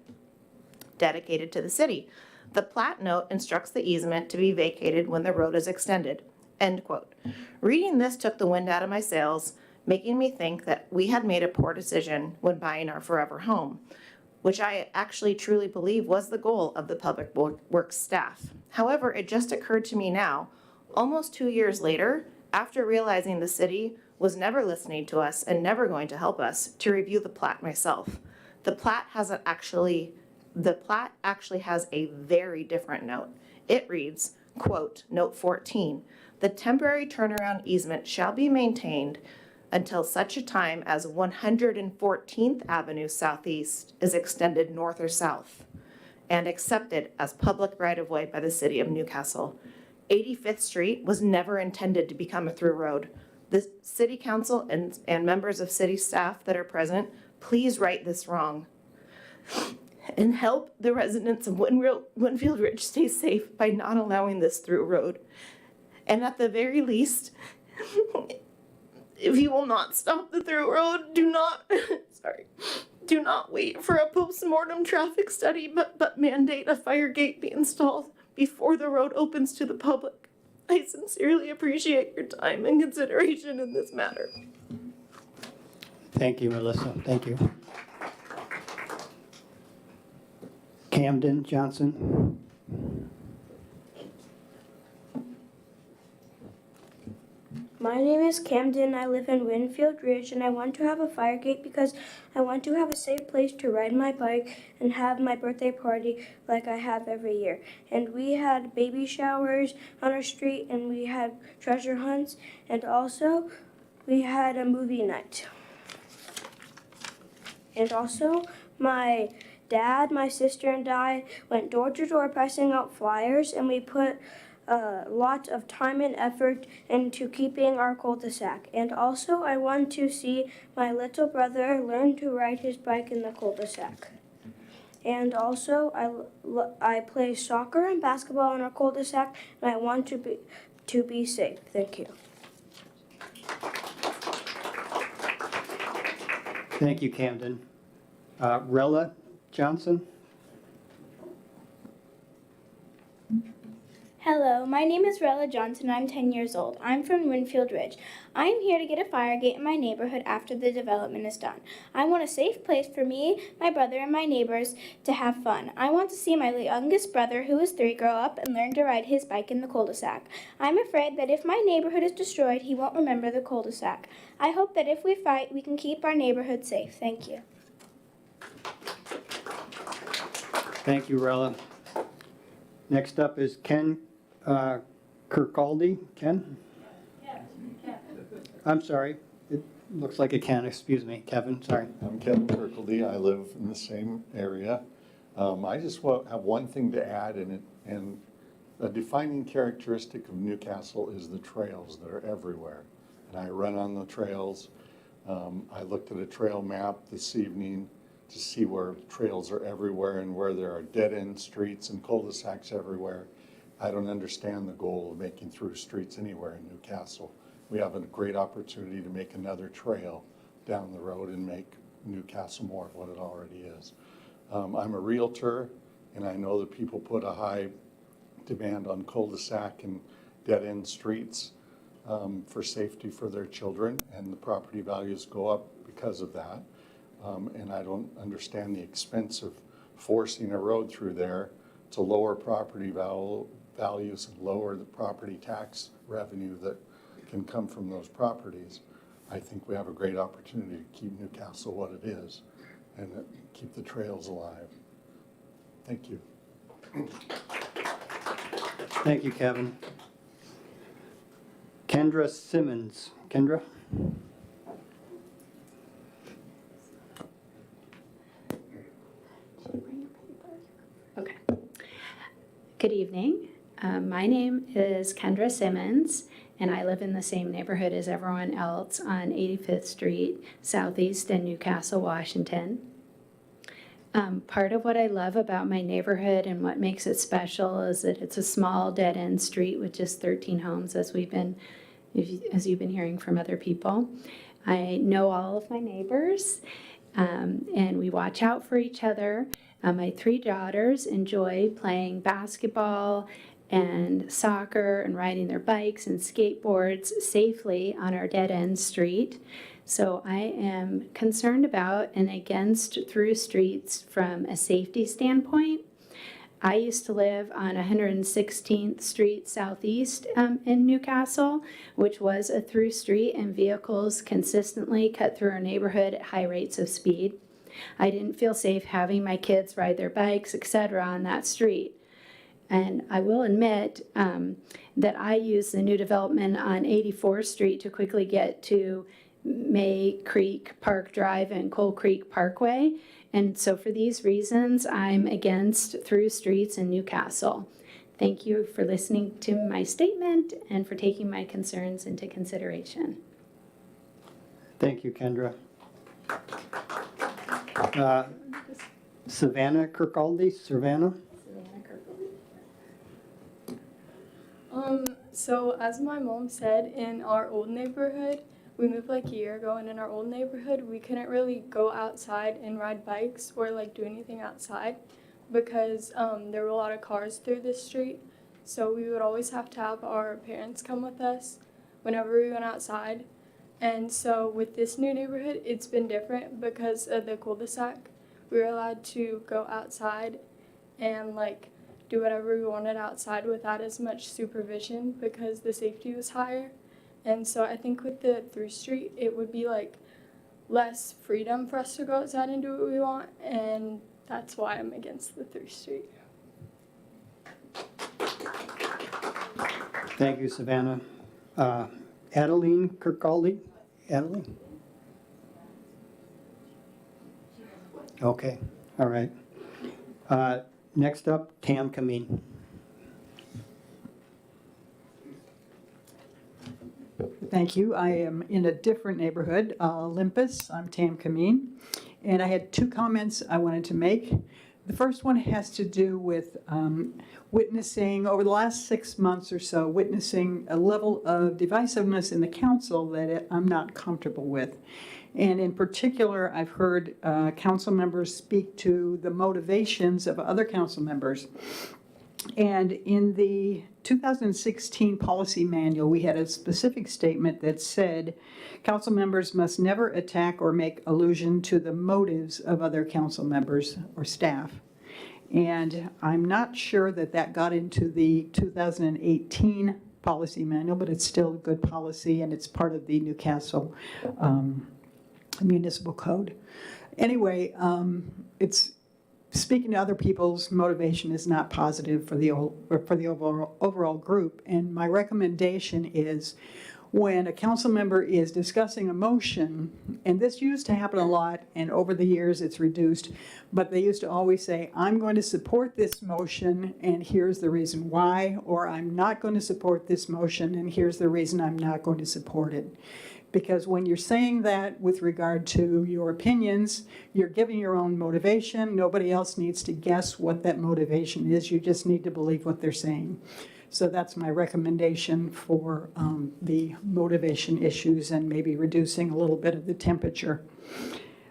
dedicated to the city. The plat note instructs the easement to be vacated when the road is extended, end quote. Reading this took the wind out of my sails, making me think that we had made a poor decision when buying our forever home, which I actually truly believe was the goal of the Public Works staff. However, it just occurred to me now, almost 2 years later, after realizing the city was never listening to us and never going to help us, to review the plat myself. The plat actually has a very different note. It reads, quote, note 14, the temporary turnaround easement shall be maintained until such a time as 114th Avenue Southeast is extended north or south and accepted as public right-of-way by the City of Newcastle. 85th Street was never intended to become a through road. The City Council and members of city staff that are present, please right this wrong and help the residents of Winfield Ridge stay safe by not allowing this through road. And at the very least, if you will not stop the through road, do not wait for a post-mortem traffic study, but mandate a fire gate be installed before the road opens to the public. I sincerely appreciate your time and consideration in this matter. Thank you, Melissa. Thank you. Camden Johnson. My name is Camden. I live in Winfield Ridge, and I want to have a fire gate because I want to have a safe place to ride my bike and have my birthday party like I have every year. And we had baby showers on our street, and we had treasure hunts, and also we had a movie night. And also my dad, my sister, and I went door to door passing out flyers, and we put a lot of time and effort into keeping our cul-de-sac. And also I want to see my little brother learn to ride his bike in the cul-de-sac. And also I play soccer and basketball in our cul-de-sac, and I want to be safe. Thank you. Thank you, Camden. Rella Johnson. Hello, my name is Rella Johnson. I'm 10 years old. I'm from Winfield Ridge. I am here to get a fire gate in my neighborhood after the development is done. I want a safe place for me, my brother, and my neighbors to have fun. I want to see my youngest brother, who is 3, grow up and learn to ride his bike in the cul-de-sac. I'm afraid that if my neighborhood is destroyed, he won't remember the cul-de-sac. I hope that if we fight, we can keep our neighborhood safe. Thank you. Thank you, Rella. Next up is Ken Kirkaldy. Ken? I'm sorry. It looks like a Ken. Excuse me. Kevin, sorry. I'm Kevin Kirkaldy. I live in the same area. I just have one thing to add, and a defining characteristic of Newcastle is the trails that are everywhere. And I run on the trails. I looked at a trail map this evening to see where trails are everywhere and where there are dead-end streets and cul-de-sacs everywhere. I don't understand the goal of making through streets anywhere in Newcastle. We have a great opportunity to make another trail down the road and make Newcastle more of what it already is. I'm a realtor, and I know that people put a high demand on cul-de-sac and dead-end streets for safety for their children, and the property values go up because of that. And I don't understand the expense of forcing a road through there to lower property values and lower the property tax revenue that can come from those properties. I think we have a great opportunity to keep Newcastle what it is and keep the trails alive. Thank you. Thank you, Kevin. Kendra Simmons. Kendra? Okay. Good evening. My name is Kendra Simmons, and I live in the same neighborhood as everyone else on 85th Street, Southeast in Newcastle, Washington. Part of what I love about my neighborhood and what makes it special is that it's a small dead-end street with just 13 homes, as you've been hearing from other people. I know all of my neighbors, and we watch out for each other. My 3 daughters enjoy playing basketball and soccer and riding their bikes and skateboards safely on our dead-end street. So I am concerned about and against through streets from a safety standpoint. I used to live on 116th Street Southeast in Newcastle, which was a through street, and vehicles consistently cut through our neighborhood at high rates of speed. I didn't feel safe having my kids ride their bikes, etc., on that street. And I will admit that I use the new development on 84th Street to quickly get to May Creek Park Drive and Coal Creek Parkway. And so for these reasons, I'm against through streets in Newcastle. Thank you for listening to my statement and for taking my concerns into consideration. Thank you, Kendra. Savannah Kirkcaldy. Savannah? So as my mom said, in our old neighborhood, we moved like a year ago, and in our old neighborhood, we couldn't really go outside and ride bikes or like do anything outside because there were a lot of cars through the street. So we would always have to have our parents come with us whenever we went outside. And so with this new neighborhood, it's been different because of the cul-de-sac. We were allowed to go outside and like do whatever we wanted outside without as much supervision because the safety was higher. And so I think with the through street, it would be like less freedom for us to go outside and do what we want, and that's why I'm against the through street. Thank you, Savannah. Adeline Kirkcaldy. Adeline? Okay, all right. Next up, Tam Kameen. Thank you. I am in a different neighborhood, Olympus. I'm Tam Kameen. And I had 2 comments I wanted to make. The first one has to do with witnessing, over the last 6 months or so, witnessing a level of divisiveness in the council that I'm not comfortable with. And in particular, I've heard council members speak to the motivations of other council members. And in the 2016 policy manual, we had a specific statement that said council members must never attack or make allusion to the motives of other council members or staff. And I'm not sure that that got into the 2018 policy manual, but it's still good policy, and it's part of the Newcastle Municipal Code. Anyway, it's speaking to other people's motivation is not positive for the overall group. And my recommendation is when a council member is discussing a motion, and this used to happen a lot, and over the years it's reduced, but they used to always say, I'm going to support this motion, and here's the reason why, or I'm not going to support this motion, and here's the reason I'm not going to support it. Because when you're saying that with regard to your opinions, you're giving your own motivation. Nobody else needs to guess what that motivation is. You just need to believe what they're saying. So that's my recommendation for the motivation issues and maybe reducing a little bit of the temperature.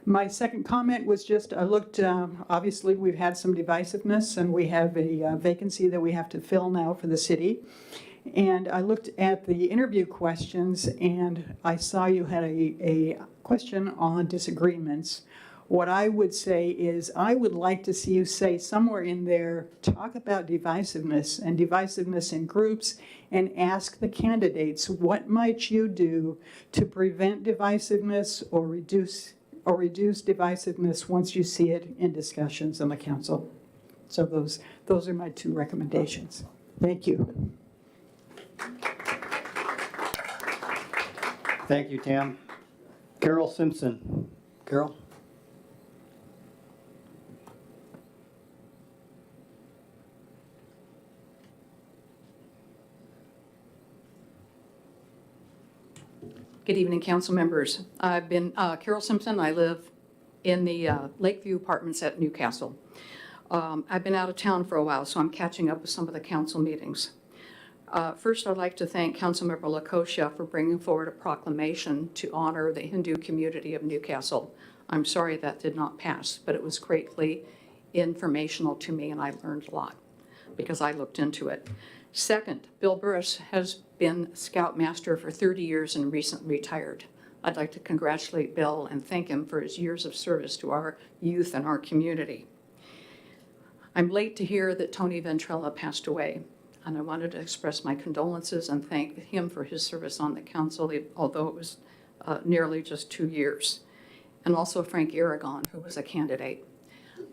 My second comment was just, I looked, obviously we've had some divisiveness and we have a vacancy that we have to fill now for the city. And I looked at the interview questions and I saw you had a question on disagreements. What I would say is I would like to see you say somewhere in there, talk about divisiveness and divisiveness in groups, and ask the candidates, what might you do to prevent divisiveness or reduce divisiveness once you see it in discussions on the council? So those are my two recommendations. Thank you. Thank you, Tam. Carol Simpson. Carol? Good evening, council members. I've been Carol Simpson. I live in the Lakeview Apartments at Newcastle. I've been out of town for a while, so I'm catching up with some of the council meetings. First, I'd like to thank Councilmember Lakosha for bringing forward a proclamation to honor the Hindu community of Newcastle. I'm sorry that did not pass, but it was greatly informational to me and I learned a lot because I looked into it. Second, Bill Burris has been Scoutmaster for 30 years and recently retired. I'd like to congratulate Bill and thank him for his years of service to our youth and our community. I'm late to hear that Tony Ventrella passed away, and I wanted to express my condolences and thank him for his service on the council, although it was nearly just 2 years. And also Frank Aragon, who was a candidate.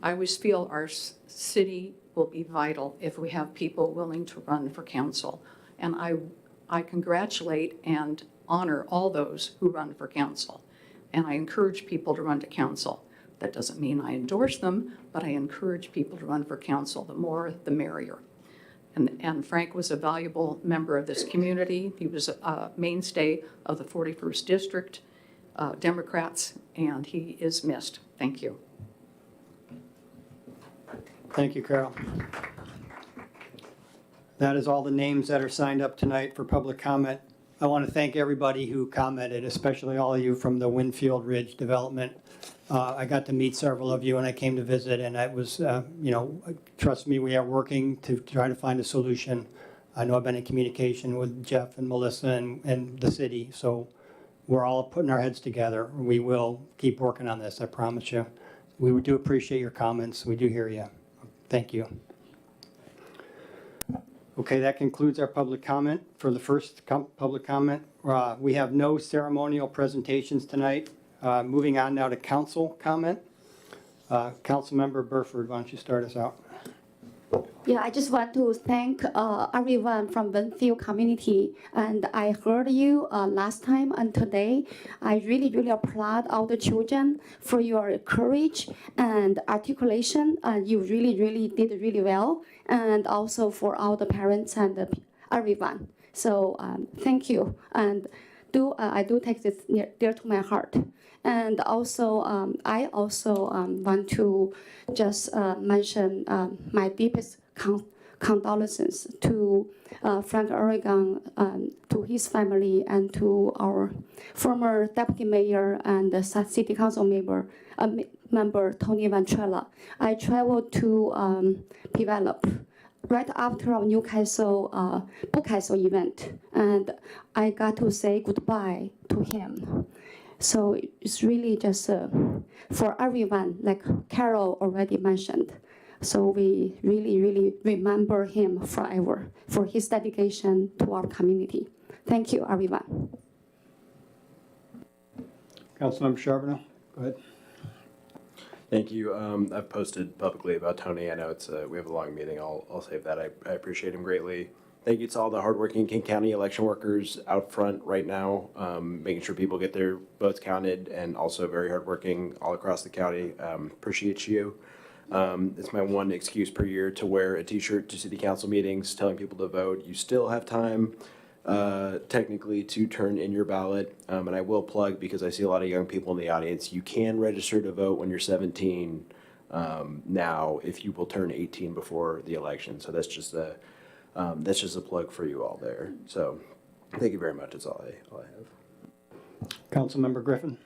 I always feel our city will be vital if we have people willing to run for council. And I congratulate and honor all those who run for council. And I encourage people to run to council. That doesn't mean I endorse them, but I encourage people to run for council. The more, the merrier. And Frank was a valuable member of this community. He was a mainstay of the 41st District Democrats, and he is missed. Thank you. Thank you, Carol. That is all the names that are signed up tonight for public comment. I want to thank everybody who commented, especially all of you from the Winfield Ridge development. I got to meet several of you when I came to visit, and it was, trust me, we are working to try to find a solution. I know I've been in communication with Jeff and Melissa and the city, so we're all putting our heads together. We will keep working on this, I promise you. We do appreciate your comments. We do hear you. Thank you. Okay, that concludes our public comment. For the first public comment, we have no ceremonial presentations tonight. Moving on now to council comment. Councilmember Burford, why don't you start us out? Yeah, I just want to thank everyone from Winfield community. And I heard you last time and today. I really, really applaud all the children for your courage and articulation. You really, really did really well. And also for all the parents and everyone. So thank you. And I do take this dear to my heart. And also, I also want to just mention my deepest condolences to Frank Aragon, to his family, and to our former deputy mayor and the city council member Tony Ventrella. I traveled to develop right after our Newcastle Book Castle event, and I got to say goodbye to him. So it's really just for everyone, like Carol already mentioned. So we really, really remember him forever for his dedication to our community. Thank you, everyone. Councilmember Charbonneau, go ahead. Thank you. I've posted publicly about Tony. I know it's we have a long meeting. I'll save that. I appreciate him greatly. Thank you to all the hardworking King County election workers out front right now, making sure people get their votes counted, and also very hardworking all across the county. Appreciate you. It's my one excuse per year to wear a t-shirt to city council meetings telling people to vote. You still have time. technically to turn in your ballot. And I will plug, because I see a lot of young people in the audience, you can register to vote when you're 17 now if you will turn 18 before the election. So that's just a plug for you all there. So thank you very much. That's all I have. Councilmember Griffin.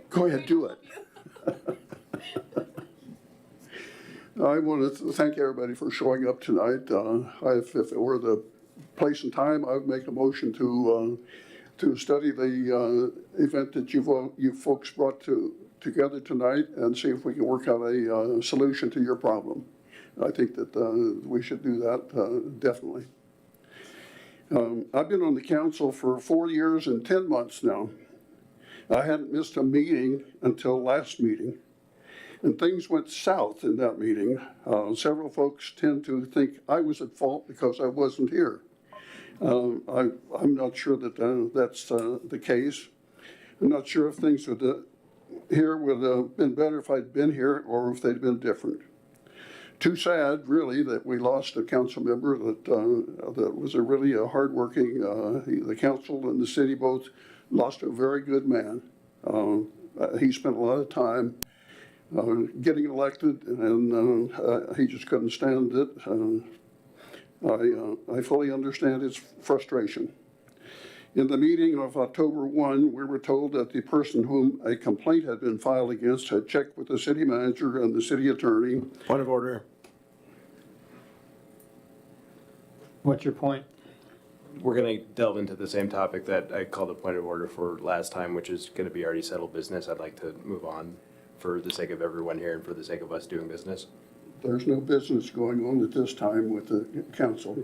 Go ahead, do it. I want to thank everybody for showing up tonight. If it were the place and time, I would make a motion to study the event that you folks brought together tonight and see if we can work out a solution to your problem. I think that we should do that, definitely. I've been on the council for 4 years and 10 months now. I hadn't missed a meeting until last meeting, and things went south in that meeting. Several folks tend to think I was at fault because I wasn't here. I'm not sure that that's the case. I'm not sure if things would have been better if I'd been here or if they'd been different. Too sad, really, that we lost a council member that was really a hardworking. The council and the city both lost a very good man. He spent a lot of time getting elected, and he just couldn't stand it. I fully understand his frustration. In the meeting of October 1, we were told that the person whom a complaint had been filed against had checked with the city manager and the city attorney. Point of order. What's your point? We're going to delve into the same topic that I called a point of order for last time, which is going to be already settled business. I'd like to move on for the sake of everyone here and for the sake of us doing business. There's no business going on at this time with the council.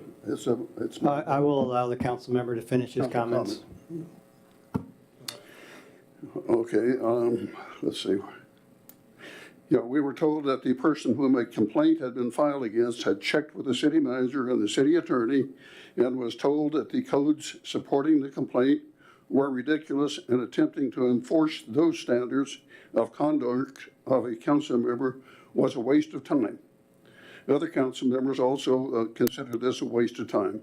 I will allow the council member to finish his comments. Okay, let's see. Yeah, we were told that the person whom a complaint had been filed against had checked with the city manager and the city attorney and was told that the codes supporting the complaint were ridiculous and attempting to enforce those standards of conduct of a council member was a waste of time. Other council members also considered this a waste of time.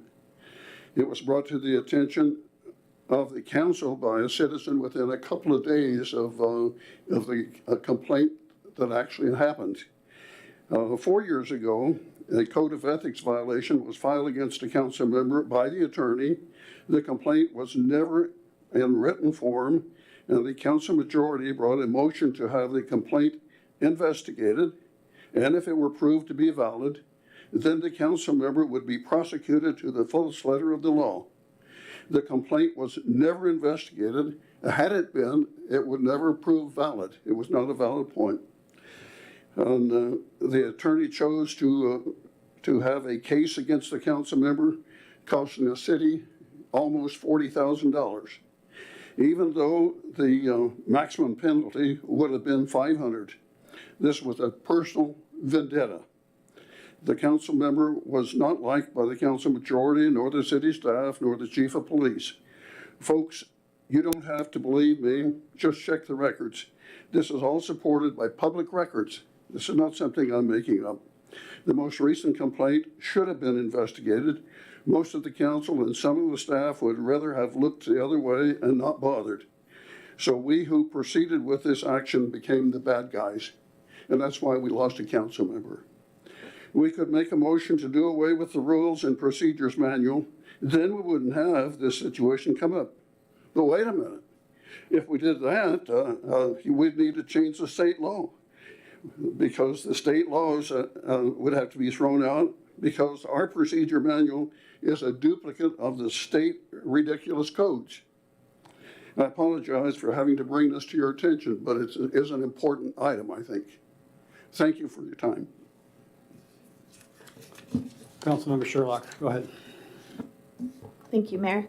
It was brought to the attention of the council by a citizen within a couple of days of the complaint that actually happened. 4 years ago, a code of ethics violation was filed against a council member by the attorney. The complaint was never in written form, and the council majority brought a motion to have the complaint investigated, and if it were proved to be valid, then the council member would be prosecuted to the fullest letter of the law. The complaint was never investigated. Had it been, it would never prove valid. It was not a valid point. And the attorney chose to have a case against the council member, costing the city almost $40,000. Even though the maximum penalty would have been $500. This was a personal vendetta. The council member was not liked by the council majority, nor the city staff, nor the chief of police. Folks, you don't have to believe me, just check the records. This is all supported by public records. This is not something I'm making up. The most recent complaint should have been investigated. Most of the council and some of the staff would rather have looked the other way and not bothered. So we who proceeded with this action became the bad guys. And that's why we lost a council member. We could make a motion to do away with the rules and procedures manual, then we wouldn't have this situation come up. But wait a minute, if we did that, we'd need to change the state law because the state laws would have to be thrown out because our procedure manual is a duplicate of the state ridiculous codes. I apologize for having to bring this to your attention, but it is an important item, I think. Thank you for your time. Councilmember Sherlock, go ahead. Thank you, Mayor.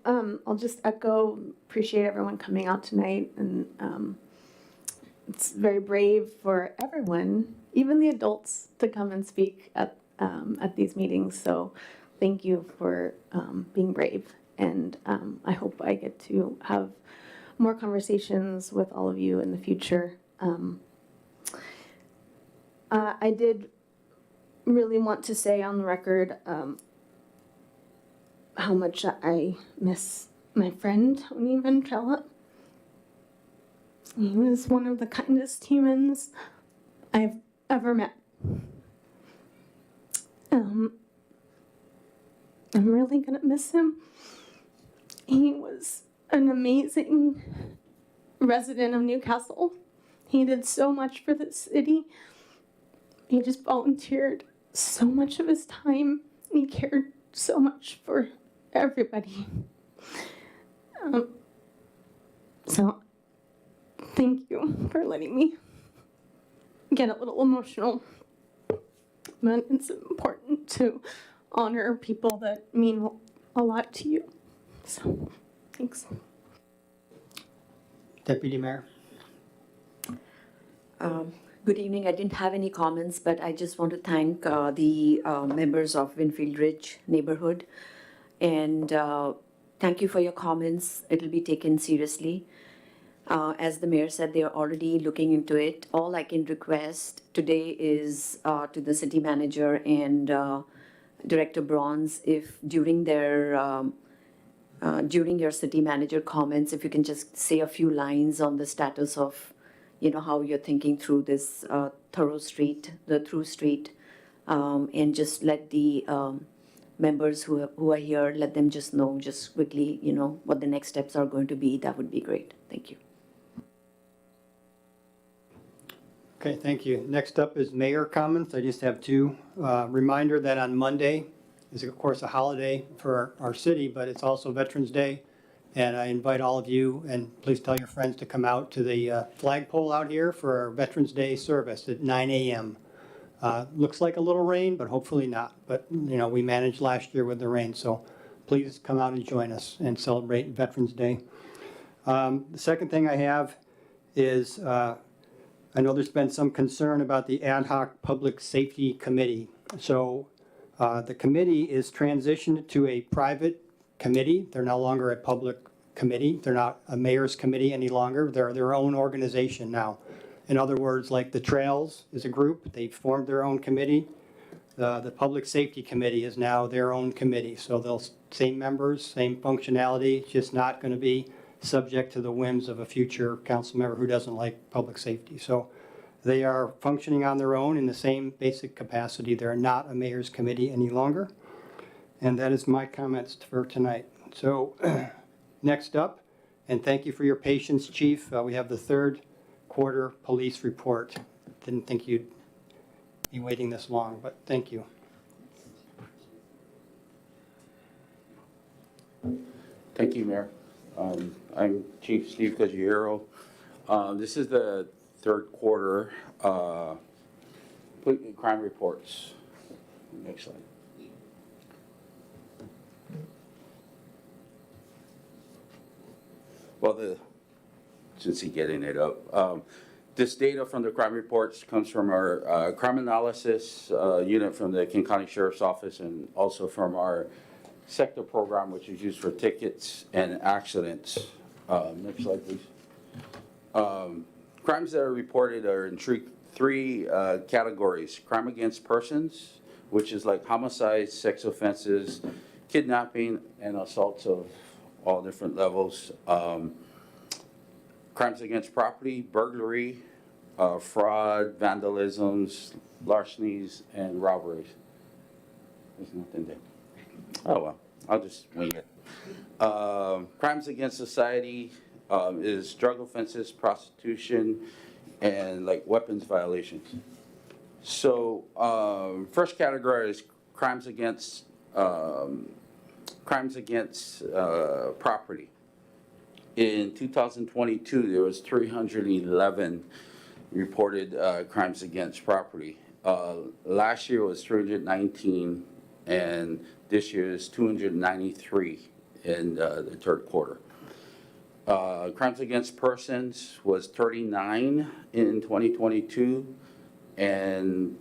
I'll just echo, appreciate everyone coming out tonight, and it's very brave for everyone, even the adults, to come and speak at these meetings. So thank you for being brave, and I hope I get to have more conversations with all of you in the future. I did really want to say on the record how much I miss my friend Tony Ventrella. He was one of the kindest humans I've ever met. I'm really gonna miss him. He was an amazing resident of Newcastle. He did so much for the city. He just volunteered so much of his time. He cared so much for everybody. So thank you for letting me get a little emotional. But it's important to honor people that mean a lot to you. So, thanks. Deputy Mayor. Good evening. I didn't have any comments, but I just want to thank the members of Winfield Ridge neighborhood. And thank you for your comments. It'll be taken seriously. As the mayor said, they are already looking into it. All I can request today is to the city manager and Director Bronze, if during their during your city manager comments, if you can just say a few lines on the status of, how you're thinking through this through street, and just let the members who are here, let them just know just quickly, what the next steps are going to be. That would be great. Thank you. Okay, thank you. Next up is mayor comments. I just have two. Reminder that on Monday is, of course, a holiday for our city, but it's also Veterans Day. And I invite all of you, and please tell your friends to come out to the flagpole out here for our Veterans Day service at 9 a.m. Looks like a little rain, but hopefully not. But, we managed last year with the rain, so please come out and join us and celebrate Veterans Day. The second thing I have is, I know there's been some concern about the ad hoc public safety committee. So the committee is transitioned to a private committee. They're no longer a public committee. They're not a mayor's committee any longer. They're their own organization now. In other words, like the Trails is a group, they formed their own committee. The Public Safety Committee is now their own committee. So they'll same members, same functionality, just not going to be subject to the whims of a future council member who doesn't like public safety. So they are functioning on their own in the same basic capacity. They're not a mayor's committee any longer. And that is my comments for tonight. So next up, and thank you for your patience, Chief. We have the third quarter police report. Didn't think you'd be waiting this long, but thank you. Thank you, Mayor. I'm Chief Steve Caggiero. This is the third quarter crime reports. Next slide. Well, since he's getting it up, this data from the crime reports comes from our crime analysis unit from the King County Sheriff's Office, and also from our sector program, which is used for tickets and accidents. Next slide, please. Crimes that are reported are in three categories: crime against persons, which is like homicides, sex offenses, kidnapping, and assaults of all different levels. Crimes against property, burglary, fraud, vandalisms, larcenies, and robberies. There's nothing there. Oh well, I'll just wing it. Crimes against society is drug offenses, prostitution, and like weapons violations. So first category is crimes against property. In 2022, there was 311 reported crimes against property. Last year was 319, and this year is 293 in the third quarter. Crimes against persons was 39 in 2022, and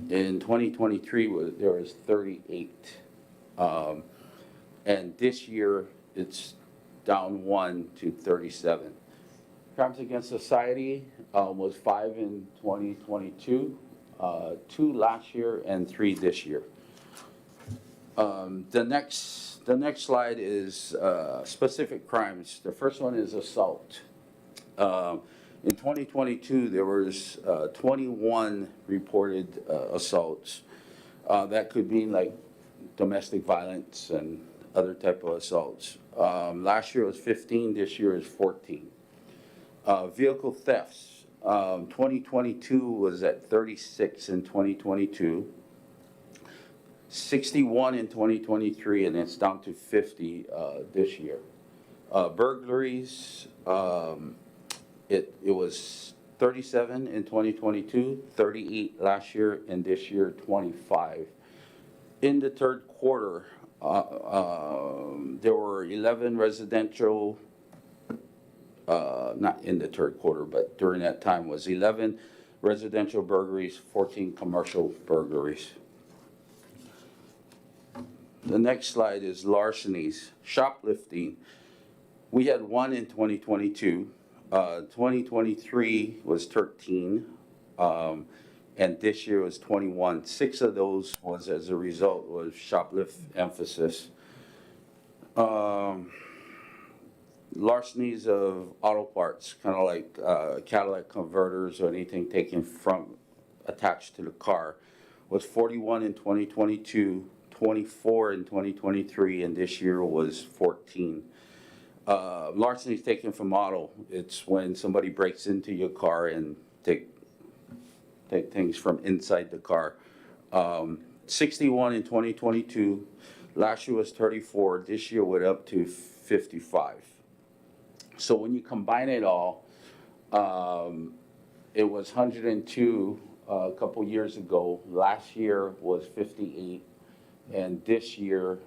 in 2023 there was 38. And this year it's down 1 to 37. Crimes against society was 5 in 2022, 2 last year and 3 this year. The next slide is specific crimes. The first one is assault. In 2022, there was 21 reported assaults. That could mean like domestic violence and other type of assaults. Last year was 15, this year is 14. Vehicle thefts, 2022 was at 36 in 2022. 61 in 2023, and it's down to 50 this year. Burglaries, it was 37 in 2022, 38 last year, and this year 25. In the third quarter, there were 11 residential, not in the third quarter, but during that time was 11 residential burglaries, 14 commercial burglaries. The next slide is larcenies, shoplifting. We had 1 in 2022. 2023 was 13, and this year was 21. 6 of those was as a result was shoplift emphasis. Larcenies of auto parts, kind of like Cadillac converters or anything taken from attached to the car, was 41 in 2022. 24 in 2023, and this year was 14. Larceny is taken from auto. It's when somebody breaks into your car and take things from inside the car. 61 in 2022. Last year was 34. This year went up to 55. So when you combine it all, it was 102 a couple years ago. Last year was 58. And this year,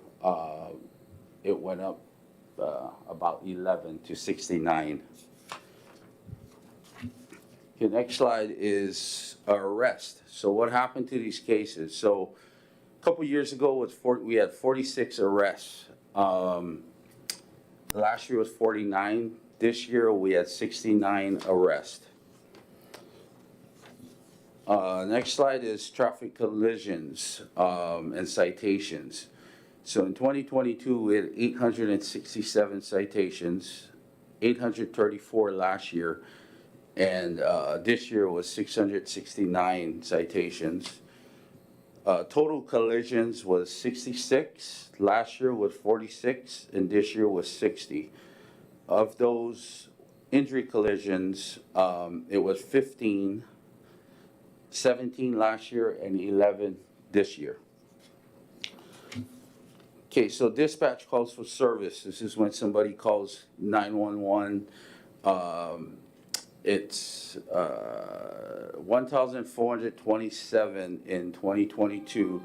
it went up about 11 to 69. The next slide is arrest. So what happened to these cases? So a couple years ago, we had 46 arrests. Last year was 49. This year, we had 69 arrests. Next slide is traffic collisions and citations. So in 2022, we had 867 citations, 834 last year, and this year was 669 citations. Total collisions was 66, last year was 46, and this year was 60. Of those injury collisions, it was 15, 17 last year, and 11 this year. Okay, so dispatch calls for service. This is when somebody calls 911. It's 1,427 in 2022.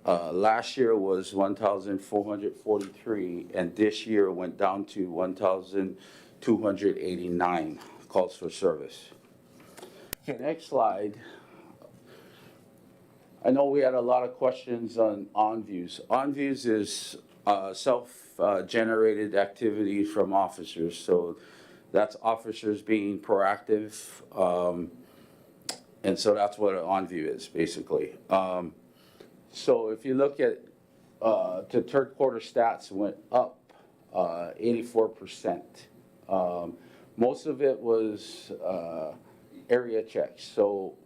Last year was 1,443, and this year went down to 1,289 calls for service. Okay, next slide. I know we had a lot of questions on views. On views is self-generated activity from officers. So that's officers being proactive. And so that's what an on view is, basically. So if you look at the third quarter stats went up 84%. Most of it was area checks. So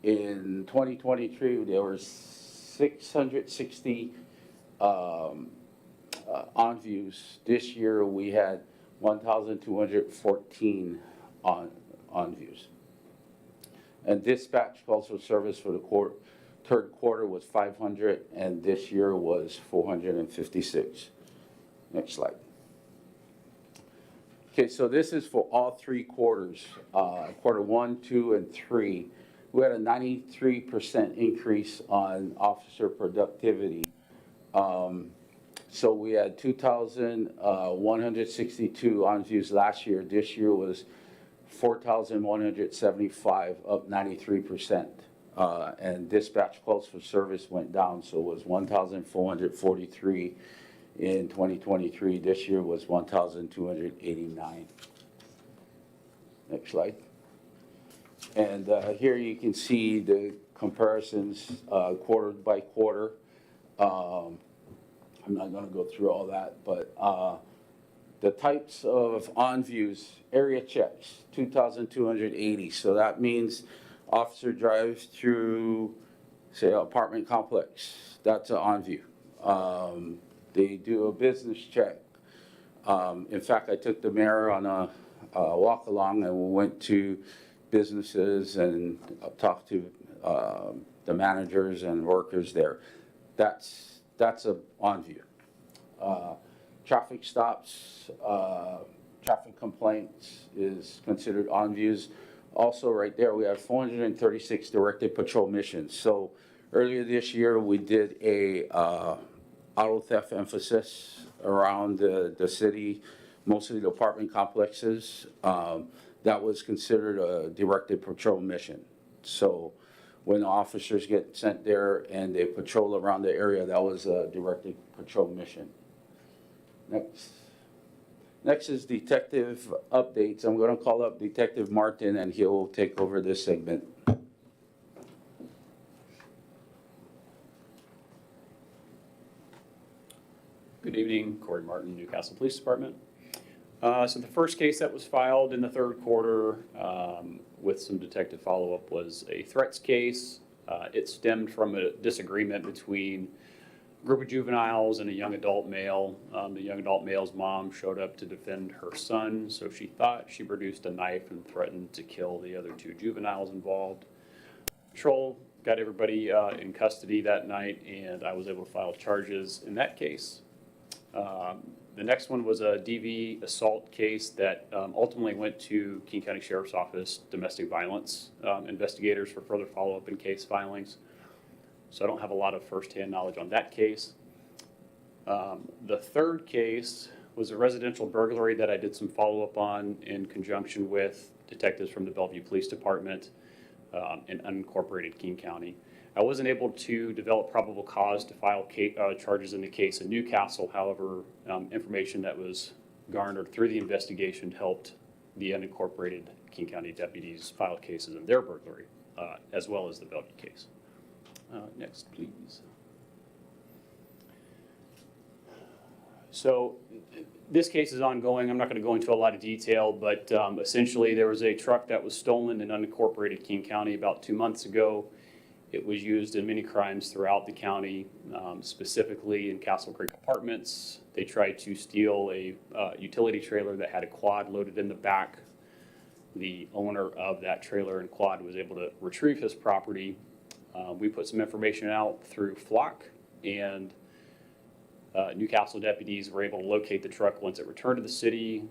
in 2023, there were 660 on views. This year, we had 1,214 on views. And dispatch calls for service for the third quarter was 500, and this year was 456. Next slide. Okay, so this is for all 3 quarters, quarter 1, 2, and 3. We had a 93% increase on officer productivity. So we had 2,162 on views last year. This year was 4,175, up 93%. And dispatch calls for service went down, so it was 1,443 in 2023. This year was 1,289. Next slide. And here you can see the comparisons, quarter by quarter. I'm not gonna go through all that, but, the types of on-views, area checks, 2,280. So that means officer drives through, say, an apartment complex. That's an on-view. They do a business check. In fact, I took the mayor on a walk along and we went to businesses and talked to the managers and workers there. That's a on-view. Traffic stops, traffic complaints is considered on views. Also right there, we have 436 directed patrol missions. So earlier this year, we did a auto theft emphasis around the city, mostly the apartment complexes. That was considered a directed patrol mission. So when officers get sent there and they patrol around the area, that was a directed patrol mission. Next is detective updates. I'm going to call up Detective Martin and he'll take over this segment. Good evening, Corey Martin, Newcastle Police Department. So the first case that was filed in the third quarter with some detective follow-up was a threats case. It stemmed from a disagreement between group of juveniles and a young adult male. The young adult male's mom showed up to defend her son, so she thought she produced a knife and threatened to kill the other two juveniles involved. Patrol got everybody in custody that night, and I was able to file charges in that case. The next one was a DV assault case that ultimately went to King County Sheriff's Office domestic violence investigators for further follow-up in case filings. So I don't have a lot of firsthand knowledge on that case. The third case was a residential burglary that I did some follow-up on in conjunction with detectives from the Bellevue Police Department in unincorporated King County. I wasn't able to develop probable cause to file charges in the case in Newcastle. However, information that was garnered through the investigation helped the unincorporated King County deputies file cases in their burglary, as well as the Bellevue case. Next, please. So this case is ongoing. I'm not going to go into a lot of detail, but essentially there was a truck that was stolen in unincorporated King County about 2 months ago. It was used in many crimes throughout the county, specifically in Castle Creek Apartments. They tried to steal a utility trailer that had a quad loaded in the back. The owner of that trailer and quad was able to retrieve his property. We put some information out through Flock, and Newcastle deputies were able to locate the truck once it returned to the city,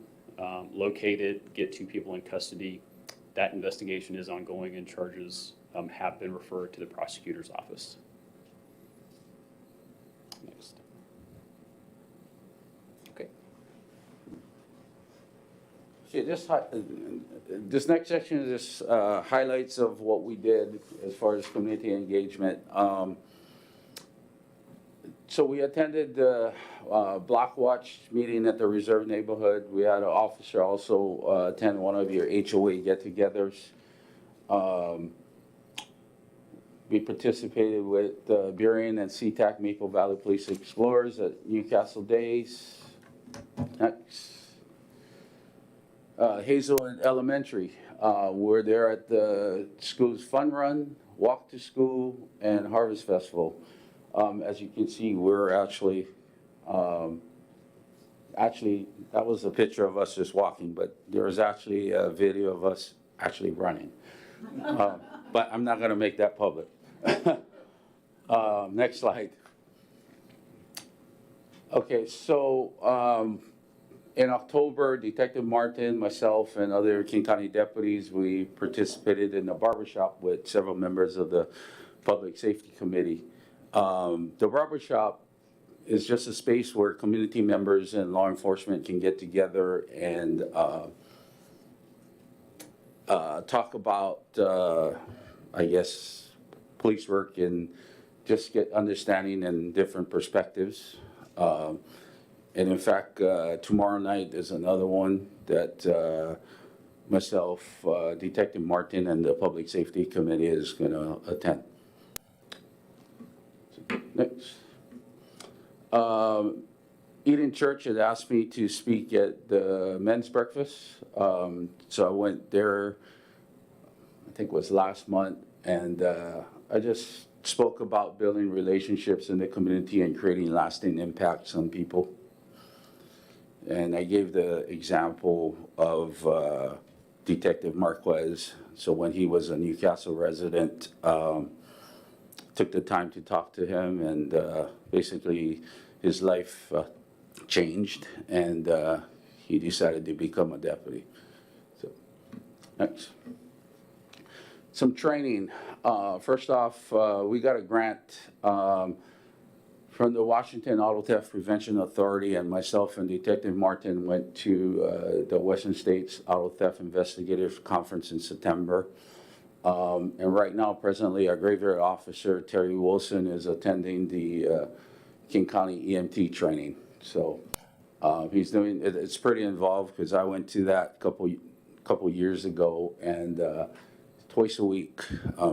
locate it, get 2 people in custody. That investigation is ongoing and charges have been referred to the prosecutor's office. Next. Okay. Okay, this next section is just highlights of what we did as far as community engagement. So we attended the Block Watch meeting at the Reserve neighborhood. We had an officer also attend one of your HOA get-togethers. We participated with Burien and SeaTac Maple Valley Police Explorers at Newcastle Days. Next. Hazelwood Elementary. We're there at the school's fun run, walk to school, and harvest festival. As you can see, we're actually, that was a picture of us just walking, but there was actually a video of us actually running. But I'm not gonna make that public. Next slide. Okay, so in October, Detective Martin, myself, and other King County deputies, we participated in a barbershop with several members of the Public Safety Committee. The barbershop is just a space where community members and law enforcement can get together and talk about, I guess, police work and just get understanding and different perspectives. And in fact, tomorrow night is another one that myself, Detective Martin, and the Public Safety Committee is going to attend. Next. Eden Church had asked me to speak at the men's breakfast. So I went there, I think it was last month, and I just spoke about building relationships in the community and creating lasting impacts on people. And I gave the example of Detective Marquez. So when he was a Newcastle resident, took the time to talk to him, and basically his life changed, and he decided to become a deputy. So, next. Some training. First off, we got a grant from the Washington Auto Theft Prevention Authority, and myself and Detective Martin went to the Western States Auto Theft Investigative Conference in September. And right now, presently, our graveyard officer, Terry Wilson, is attending the King County EMT training. So he's doing, it's pretty involved, because I went to that couple years ago, and twice a week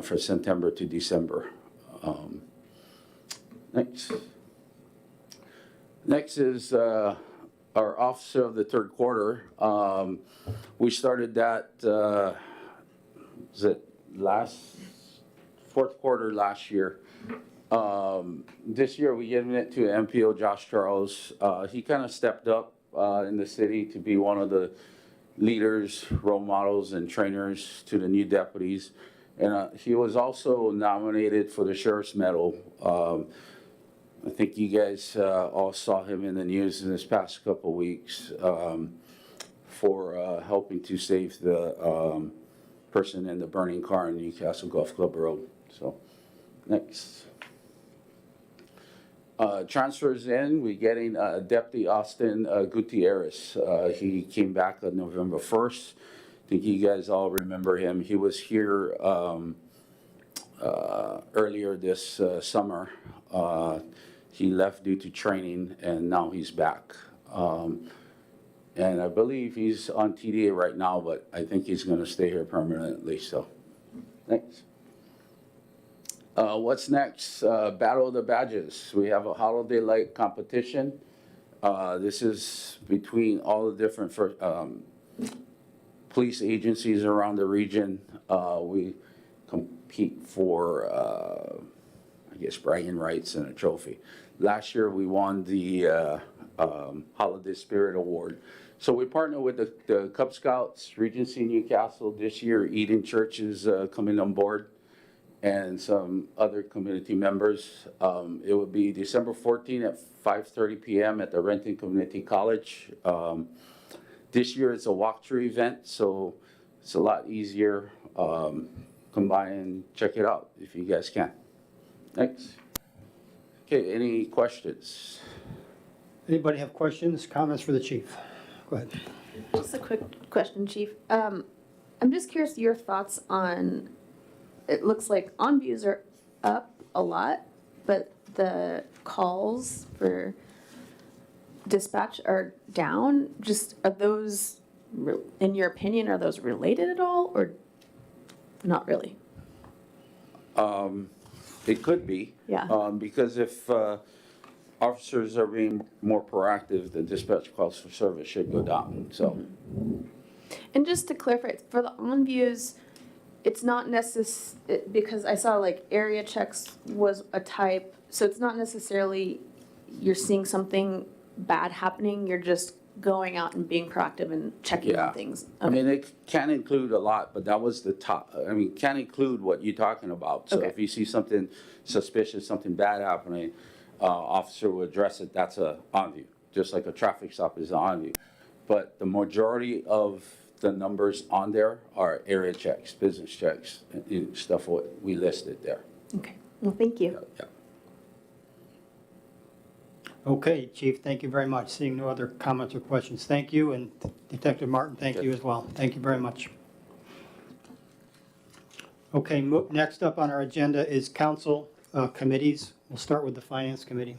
from September to December. Next is our Officer of the Third Quarter. We started that, was it fourth quarter last year. This year we given it to MPO Josh Charles. He kind of stepped up in the city to be one of the leaders, role models, and trainers to the new deputies. And he was also nominated for the Sheriff's Medal. I think you guys all saw him in the news in this past couple weeks for helping to save the person in the burning car in Newcastle Golf Club Road. So, next. Transfers in, we're getting Deputy Austin Gutierrez. He came back on November 1st. I think you guys all remember him. He was here earlier this summer. He left due to training, and now he's back. And I believe he's on TDA right now, but I think he's going to stay here permanently. So, thanks. What's next? Battle of the Badges. We have a holiday light competition. This is between all the different police agencies around the region. We compete for, I guess, bragging rights and a trophy. Last year we won the Holiday Spirit Award. So we partner with the Cub Scouts, Regency Newcastle. This year Eden Church is coming on board, and some other community members. It will be December 14th at 5:30 p.m. at the Renton Community College. This year it's a walkthrough event, so it's a lot easier. Come by and check it out if you guys can. Thanks. Okay, any questions? Anybody have questions, comments for the chief? Go ahead. Just a quick question, Chief. I'm just curious your thoughts on, it looks like on-views are up a lot, but the calls for dispatch are down. Just, are those, in your opinion, are those related at all, or not really? It could be. Yeah. Because if officers are being more proactive, the dispatch calls for service should go down, so. And just to clarify, for the on-views, it's not because I saw like area checks was a type, so it's not necessarily you're seeing something bad happening, you're just going out and being proactive and checking on things. I mean, it can include a lot, but that was the top, I mean, can include what you're talking about. So if you see something suspicious, something bad happening, officer will address it, that's a on-view, just like a traffic stop is an on-view. But the majority of the numbers on there are area checks, business checks, and stuff what we listed there. Okay, well, thank you. Yeah. Okay, Chief, thank you very much. Seeing no other comments or questions, thank you, and Detective Martin, thank you as well. Thank you very much. Okay, next up on our agenda is council committees. We'll start with the Finance Committee.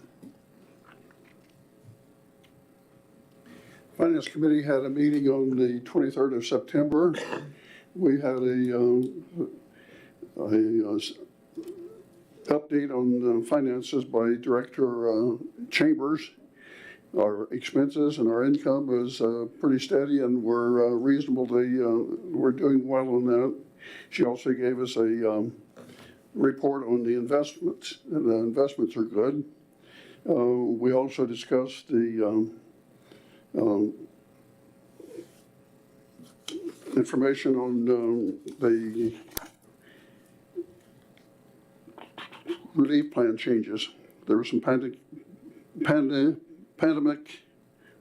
Finance Committee had a meeting on the 23rd of September. We had a update on finances by Director Chambers. Our expenses and our income is pretty steady, and we're reasonably, we're doing well on that. She also gave us a report on the investments, and the investments are good. We also discussed the information on the relief plan changes. There was some pandemic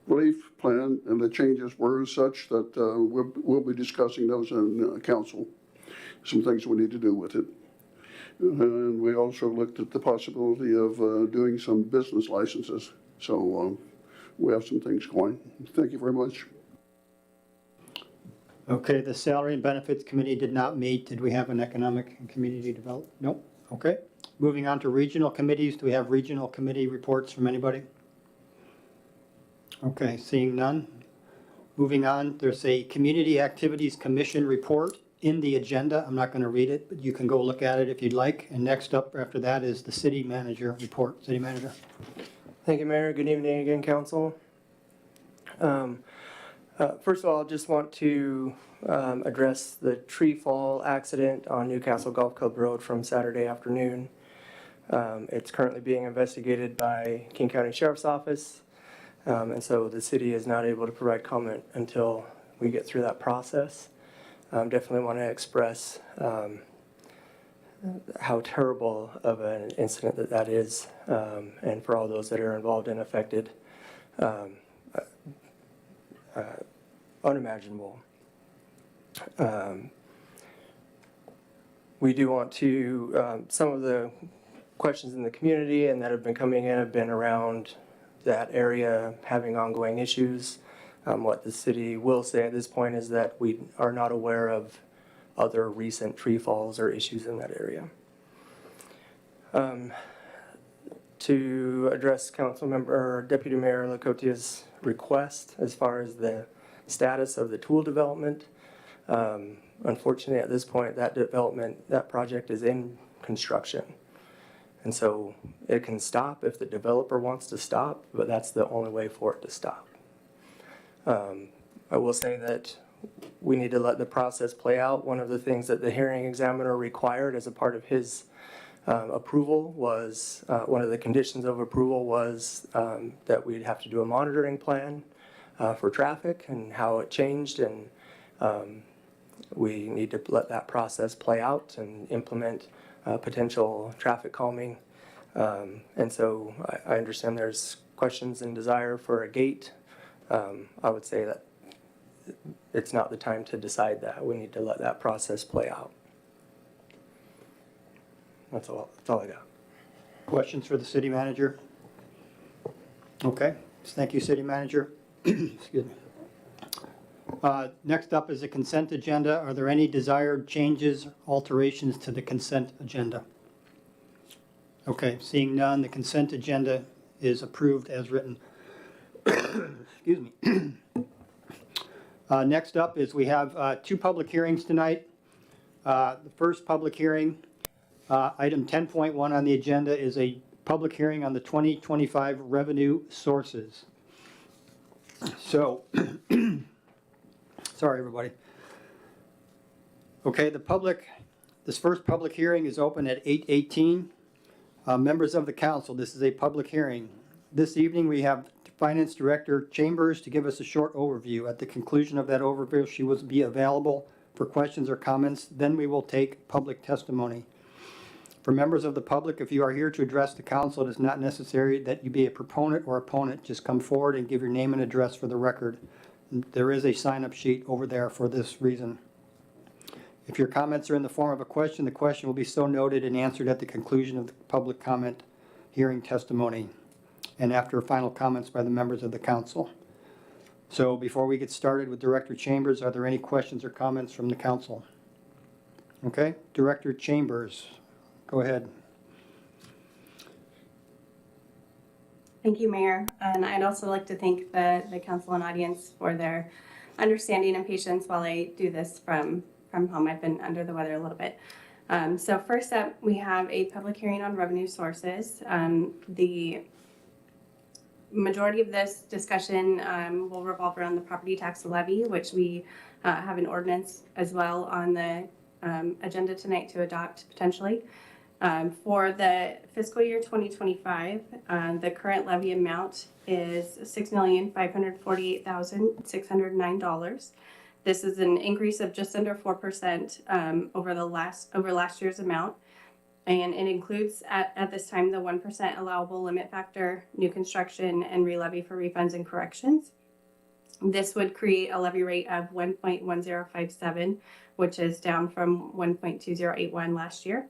relief plan, and the changes were such that we'll be discussing those in council. Some things we need to do with it. And we also looked at the possibility of doing some business licenses. So we have some things going. Thank you very much. Okay, the Salary and Benefits Committee did not meet. Did we have an Economic and Community Development? Nope. Okay. Moving on to regional committees. Do we have regional committee reports from anybody? Okay, seeing none. Moving on, there's a Community Activities Commission report in the agenda. I'm not going to read it, but you can go look at it if you'd like. And next up after that is the City Manager report. City Manager. Thank you, Mayor. Good evening again, Council. First of all, I just want to address the tree fall accident on Newcastle Golf Club Road from Saturday afternoon. It's currently being investigated by King County Sheriff's Office, and so the city is not able to provide comment until we get through that process. Definitely want to express how terrible of an incident that is, and for all those that are involved and affected. Unimaginable. We do want to, some of the questions in the community and that have been coming in have been around that area having ongoing issues. What the city will say at this point is that we are not aware of other recent tree falls or issues in that area. To address Deputy Mayor Lacotia's request as far as the status of the tool development, unfortunately at this point that project is in construction. And so it can stop if the developer wants to stop, but that's the only way for it to stop. I will say that we need to let the process play out. One of the things that the hearing examiner required as a part of his approval was, one of the conditions of approval was that we'd have to do a monitoring plan for traffic and how it changed, and we need to let that process play out and implement potential traffic calming. And so I understand there's questions and desire for a gate. I would say that it's not the time to decide that. We need to let that process play out. That's all I got. Questions for the City Manager? Okay, thank you, City Manager. Excuse me. Next up is the consent agenda. Are there any desired changes, alterations to the consent agenda? Okay, seeing none, the consent agenda is approved as written. Excuse me. Next up is we have two public hearings tonight. The first public hearing, item 10.1 on the agenda, is a public hearing on the 2025 revenue sources. So, sorry everybody. Okay, this first public hearing is open at 8:18. Members of the council, this is a public hearing. This evening we have Finance Director Chambers to give us a short overview. At the conclusion of that overview, she will be available for questions or comments. Then we will take public testimony. For members of the public, if you are here to address the council, it is not necessary that you be a proponent or opponent. Just come forward and give your name and address for the record. There is a sign-up sheet over there for this reason. If your comments are in the form of a question, the question will be so noted and answered at the conclusion of the public comment hearing testimony and after final comments by the members of the council. So before we get started with Director Chambers, are there any questions or comments from the council? Okay, Director Chambers, go ahead. Thank you, Mayor. And I'd also like to thank the council and audience for their understanding and patience while I do this from home. I've been under the weather a little bit. So first up, we have a public hearing on revenue sources. The majority of this discussion will revolve around the property tax levy, which we have an ordinance as well on the agenda tonight to adopt potentially. For the fiscal year 2025, the current levy amount is $6,548,609. This is an increase of just under 4% over last year's amount. And it includes at this time the 1% allowable limit factor, new construction, and re-levy for refunds and corrections. This would create a levy rate of 1.1057, which is down from 1.2081 last year.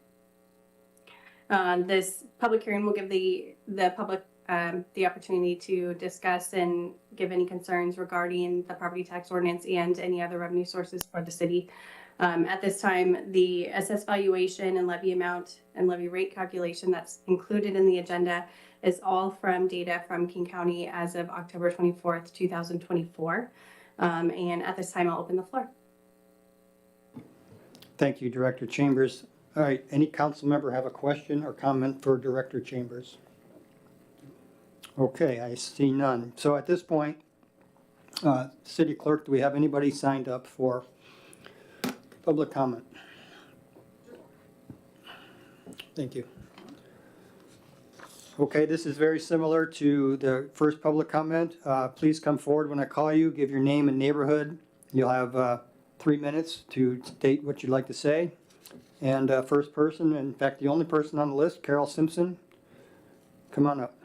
This public hearing will give the public the opportunity to discuss and give any concerns regarding the property tax ordinance and any other revenue sources for the city. At this time, the assessed valuation and levy amount and levy rate calculation that's included in the agenda is all from data from King County as of October 24th, 2024. And at this time, I'll open the floor. Thank you, Director Chambers. All right, any council member have a question or comment for Director Chambers? Okay, I see none. So at this point, City Clerk, do we have anybody signed up for public comment? Thank you. Okay, this is very similar to the first public comment. Please come forward when I call you, give your name and neighborhood. You'll have 3 minutes to state what you'd like to say. And first person, in fact, the only person on the list, Carol Simpson, come on up.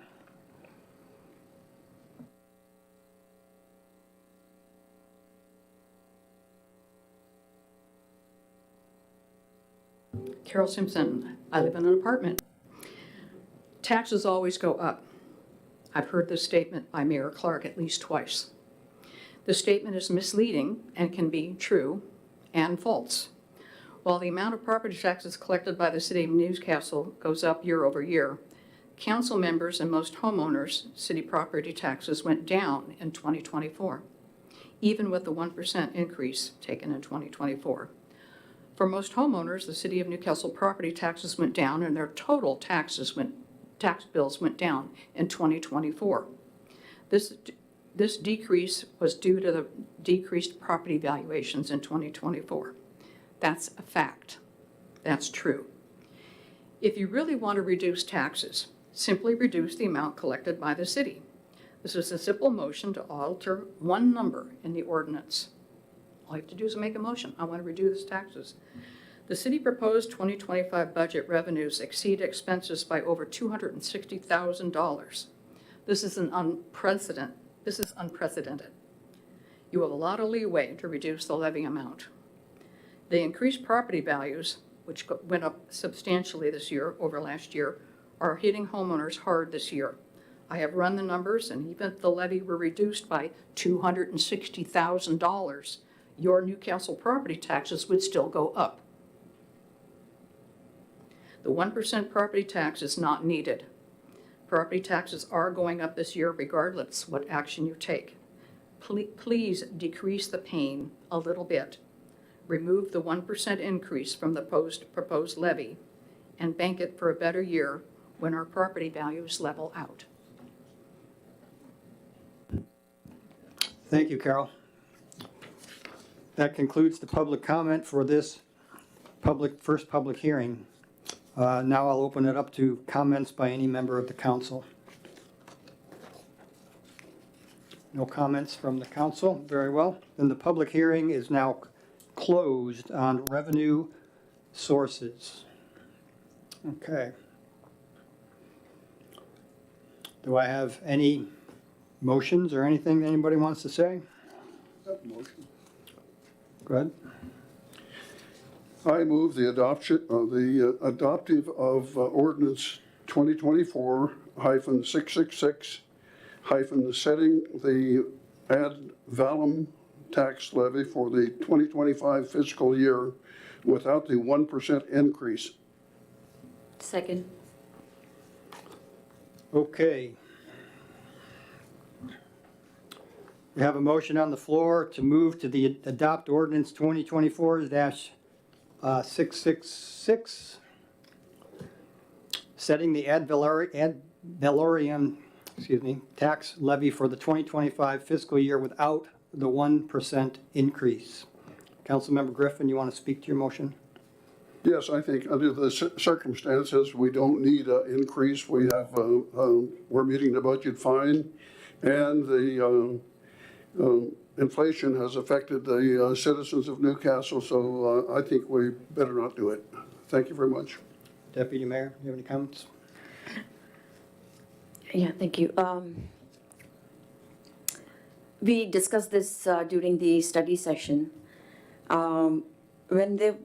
Carol Simpson, I live in an apartment. Taxes always go up. I've heard this statement by Mayor Clark at least twice. The statement is misleading and can be true and false. While the amount of property taxes collected by the city of Newcastle goes up year over year, council members and most homeowners' city property taxes went down in 2024, even with the 1% increase taken in 2024. For most homeowners, the city of Newcastle property taxes went down and their total tax bills went down in 2024. This decrease was due to the decreased property valuations in 2024. That's a fact. That's true. If you really want to reduce taxes, simply reduce the amount collected by the city. This is a simple motion to alter one number in the ordinance. All you have to do is make a motion. I want to reduce taxes. The city proposed 2025 budget revenues exceed expenses by over $260,000. This is unprecedented. You have a lot of leeway to reduce the levy amount. The increased property values, which went up substantially this year over last year, are hitting homeowners hard this year. I have run the numbers, and even if the levy were reduced by $260,000, your Newcastle property taxes would still go up. The 1% property tax is not needed. Property taxes are going up this year regardless what action you take. Please decrease the pain a little bit. Remove the 1% increase from the proposed levy and bank it for a better year when our property values level out. Thank you, Carol. That concludes the public comment for this first public hearing. Now I'll open it up to comments by any member of the council. No comments from the council? Very well. Then the public hearing is now closed on revenue sources. Okay. Do I have any motions or anything anybody wants to say? Motion. Go ahead. I move the adoption of the adoptive of ordinance 2024-666 setting the ad valorem tax levy for the 2025 fiscal year without the 1% increase. Second. Okay. We have a motion on the floor to move to the adopt ordinance 2024-666 666, setting the ad valorem tax levy for the 2025 fiscal year without the 1% increase. Councilmember Griffin, you want to speak to your motion? Yes, I think under the circumstances, we don't need an increase. We have, we're meeting the budget fine, and the inflation has affected the citizens of Newcastle, so I think we better not do it. Thank you very much. Deputy Mayor, you have any comments? Yeah, thank you. We discussed this during the study session. When the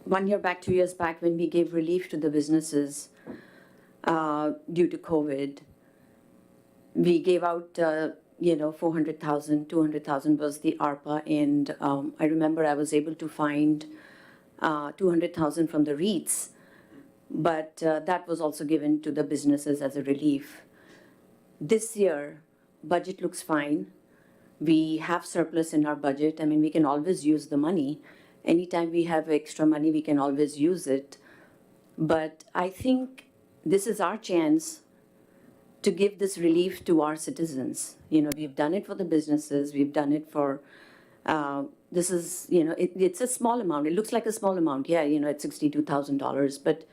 1 year back, 2 years back, when we gave relief to the businesses due to COVID, we gave out, $400,000, $200,000 was the ARPA, and I remember I was able to find $200,000 from the REITs, but that was also given to the businesses as a relief. This year, budget looks fine. We have surplus in our budget. I mean, we can always use the money. Anytime we have extra money, we can always use it. But I think this is our chance to give this relief to our citizens. We've done it for the businesses. We've done it for, this is, it's a small amount. It looks like a small amount. Yeah, it's $62,000, but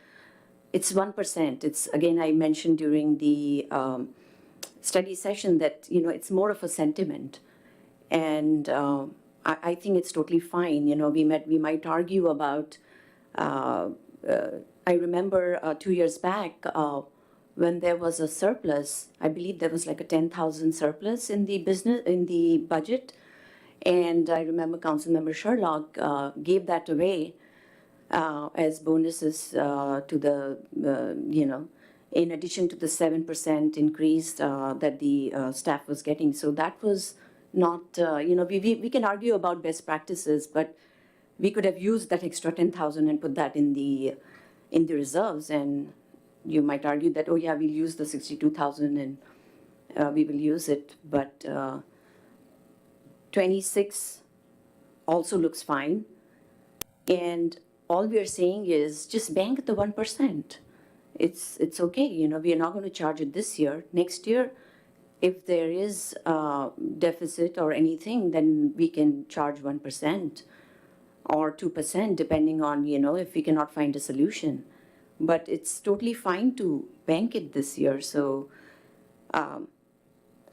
it's 1%. It's, again, I mentioned during the study session that, it's more of a sentiment. And I think it's totally fine. We might argue about, I remember 2 years back when there was a surplus, I believe there was like a 10,000 surplus in the budget. And I remember Councilmember Sherlock gave that away as bonuses to the, in addition to the 7% increase that the staff was getting. So that was not, we can argue about best practices, but we could have used that extra 10,000 and put that in the reserves. And you might argue that, oh yeah, we'll use the 62,000 and we will use it. But 26 also looks fine. And all we are saying is just bank the 1%. It's okay. We are not going to charge it this year. Next year, if there is a deficit or anything, then we can charge 1% or 2%, depending on, if we cannot find a solution. But it's totally fine to bank it this year. So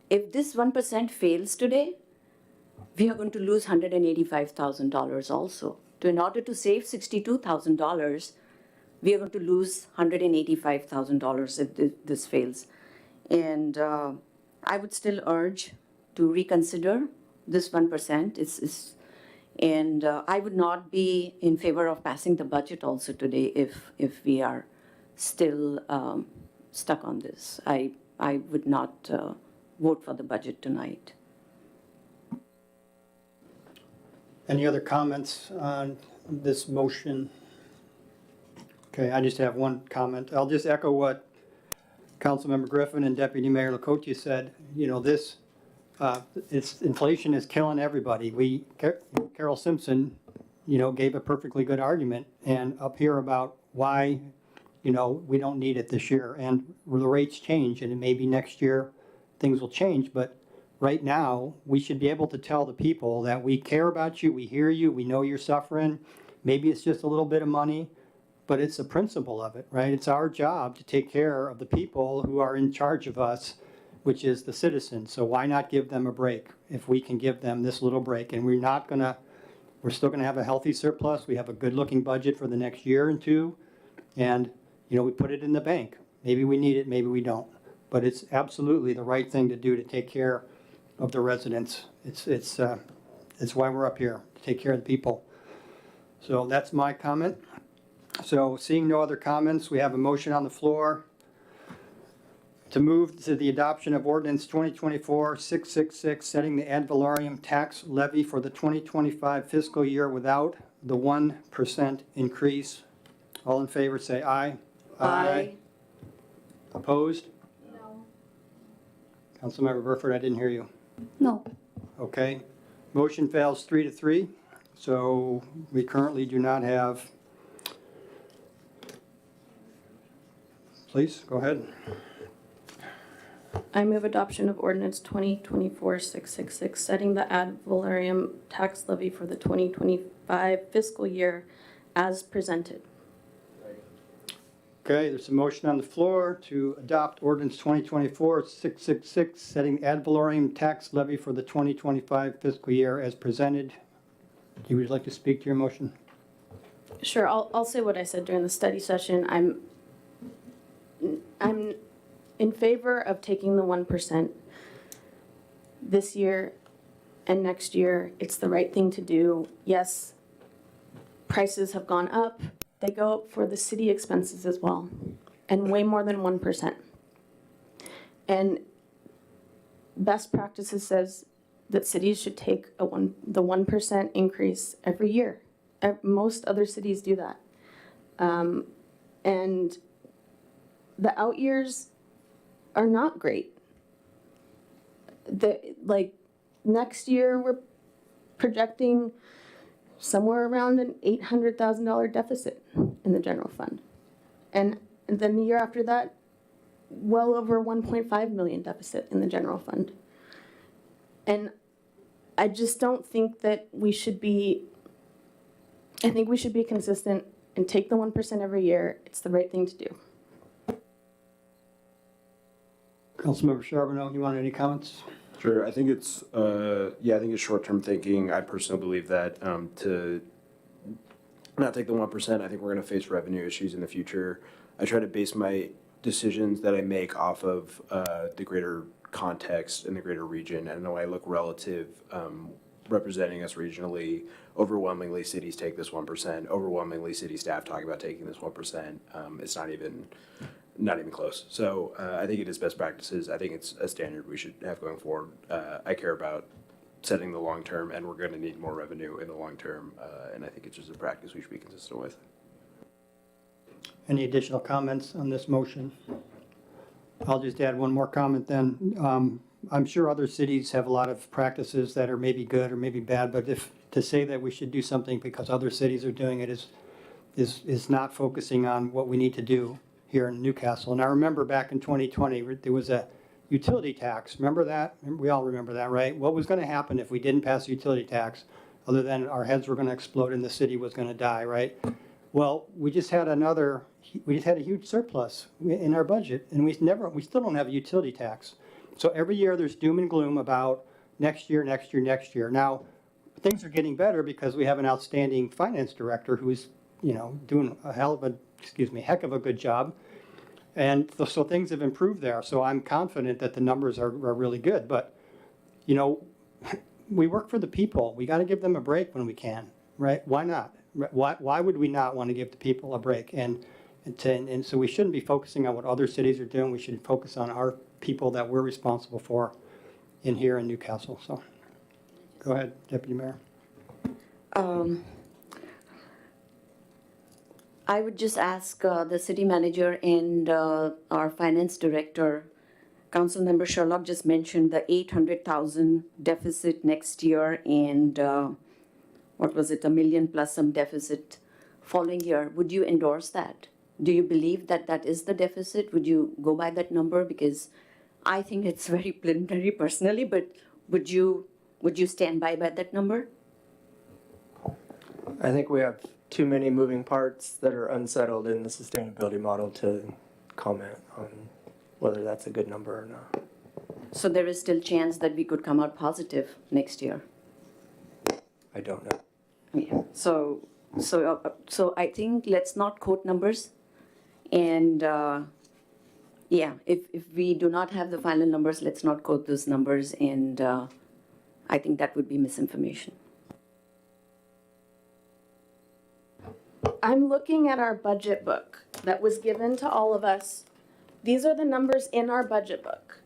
if this 1% fails today, we are going to lose $185,000 also. So in order to save $62,000, we are going to lose $185,000 if this fails. And I would still urge to reconsider this 1%. And I would not be in favor of passing the budget also today if we are still stuck on this. I would not vote for the budget tonight. Any other comments on this motion? Okay, I just have one comment. I'll just echo what Councilmember Griffin and Deputy Mayor Lakota said. Inflation is killing everybody. Carol Simpson, gave a perfectly good argument and up here about why, we don't need it this year. And the rates change, and it may be next year things will change. But right now, we should be able to tell the people that we care about you, we hear you, we know you're suffering. Maybe it's just a little bit of money, but it's the principle of it, right? It's our job to take care of the people who are in charge of us, which is the citizens. So why not give them a break if we can give them this little break? And we're still gonna have a healthy surplus. We have a good looking budget for the next year and two. And, we put it in the bank. Maybe we need it, maybe we don't. But it's absolutely the right thing to do to take care of the residents. It's why we're up here, to take care of the people. So that's my comment. So seeing no other comments, we have a motion on the floor to move to the adoption of ordinance 2024-666, setting the ad valorem tax levy for the 2025 fiscal year without the 1% increase. All in favor, say aye. Aye. Opposed? No. Councilmember Burford, I didn't hear you. No. Okay. Motion fails 3-3. So we currently do not have. Please, go ahead. I move adoption of ordinance 2024-666, setting the ad valorem tax levy for the 2025 fiscal year as presented. Okay, there's a motion on the floor to adopt ordinance 2024-666, setting ad valorem tax levy for the 2025 fiscal year as presented. You would like to speak to your motion? Sure, I'll say what I said during the study session. I'm in favor of taking the 1% this year and next year. It's the right thing to do. Yes, prices have gone up. They go up for the city expenses as well, and way more than 1%. And best practices says that cities should take the 1% increase every year. Most other cities do that. And the out years are not great. Next year, we're projecting somewhere around an $800,000 deficit in the general fund. And then the year after that, well over 1.5 million deficit in the general fund. And I just don't think that we should be, I think we should be consistent and take the 1% every year. It's the right thing to do. Councilmember Charbonneau, you want any comments? Sure. I think it's short-term thinking. I personally believe that to not take the 1%, I think we're going to face revenue issues in the future. I try to base my decisions that I make off of the greater context in the greater region. And when I look relative, representing us regionally, overwhelmingly cities take this 1%. Overwhelmingly city staff talk about taking this 1%. It's not even close. So I think it is best practices. I think it's a standard we should have going forward. I care about setting the long term, and we're going to need more revenue in the long term. And I think it's just a practice we should be consistent with. Any additional comments on this motion? I'll just add one more comment then. I'm sure other cities have a lot of practices that are maybe good or maybe bad, but if to say that we should do something because other cities are doing it is not focusing on what we need to do here in Newcastle. And I remember back in 2020, there was a utility tax. Remember that? We all remember that, right? What was going to happen if we didn't pass a utility tax, other than our heads were going to explode and the city was going to die, right? Well, we just had a huge surplus in our budget, and we still don't have a utility tax. So every year there's doom and gloom about next year. Now, things are getting better because we have an outstanding finance director who's, doing a heck of a good job. And so things have improved there. So I'm confident that the numbers are really good. But, we work for the people. We got to give them a break when we can, right? Why not? Why would we not want to give the people a break? And so we shouldn't be focusing on what other cities are doing. We should focus on our people that we're responsible for here in Newcastle. So go ahead, Deputy Mayor. I would just ask the city manager and our finance director, Councilmember Sherlock just mentioned the 800,000 deficit next year and what was it, $1 million plus some deficit following year. Would you endorse that? Do you believe that that is the deficit? Would you go by that number? Because I think it's very preliminary personally, but would you stand by that number? I think we have too many moving parts that are unsettled in the sustainability model to comment on whether that's a good number or not. So there is still chance that we could come out positive next year? I don't know. Yeah. So I think let's not quote numbers. And if we do not have the final numbers, let's not quote those numbers. And I think that would be misinformation. I'm looking at our budget book that was given to all of us. These are the numbers in our budget book.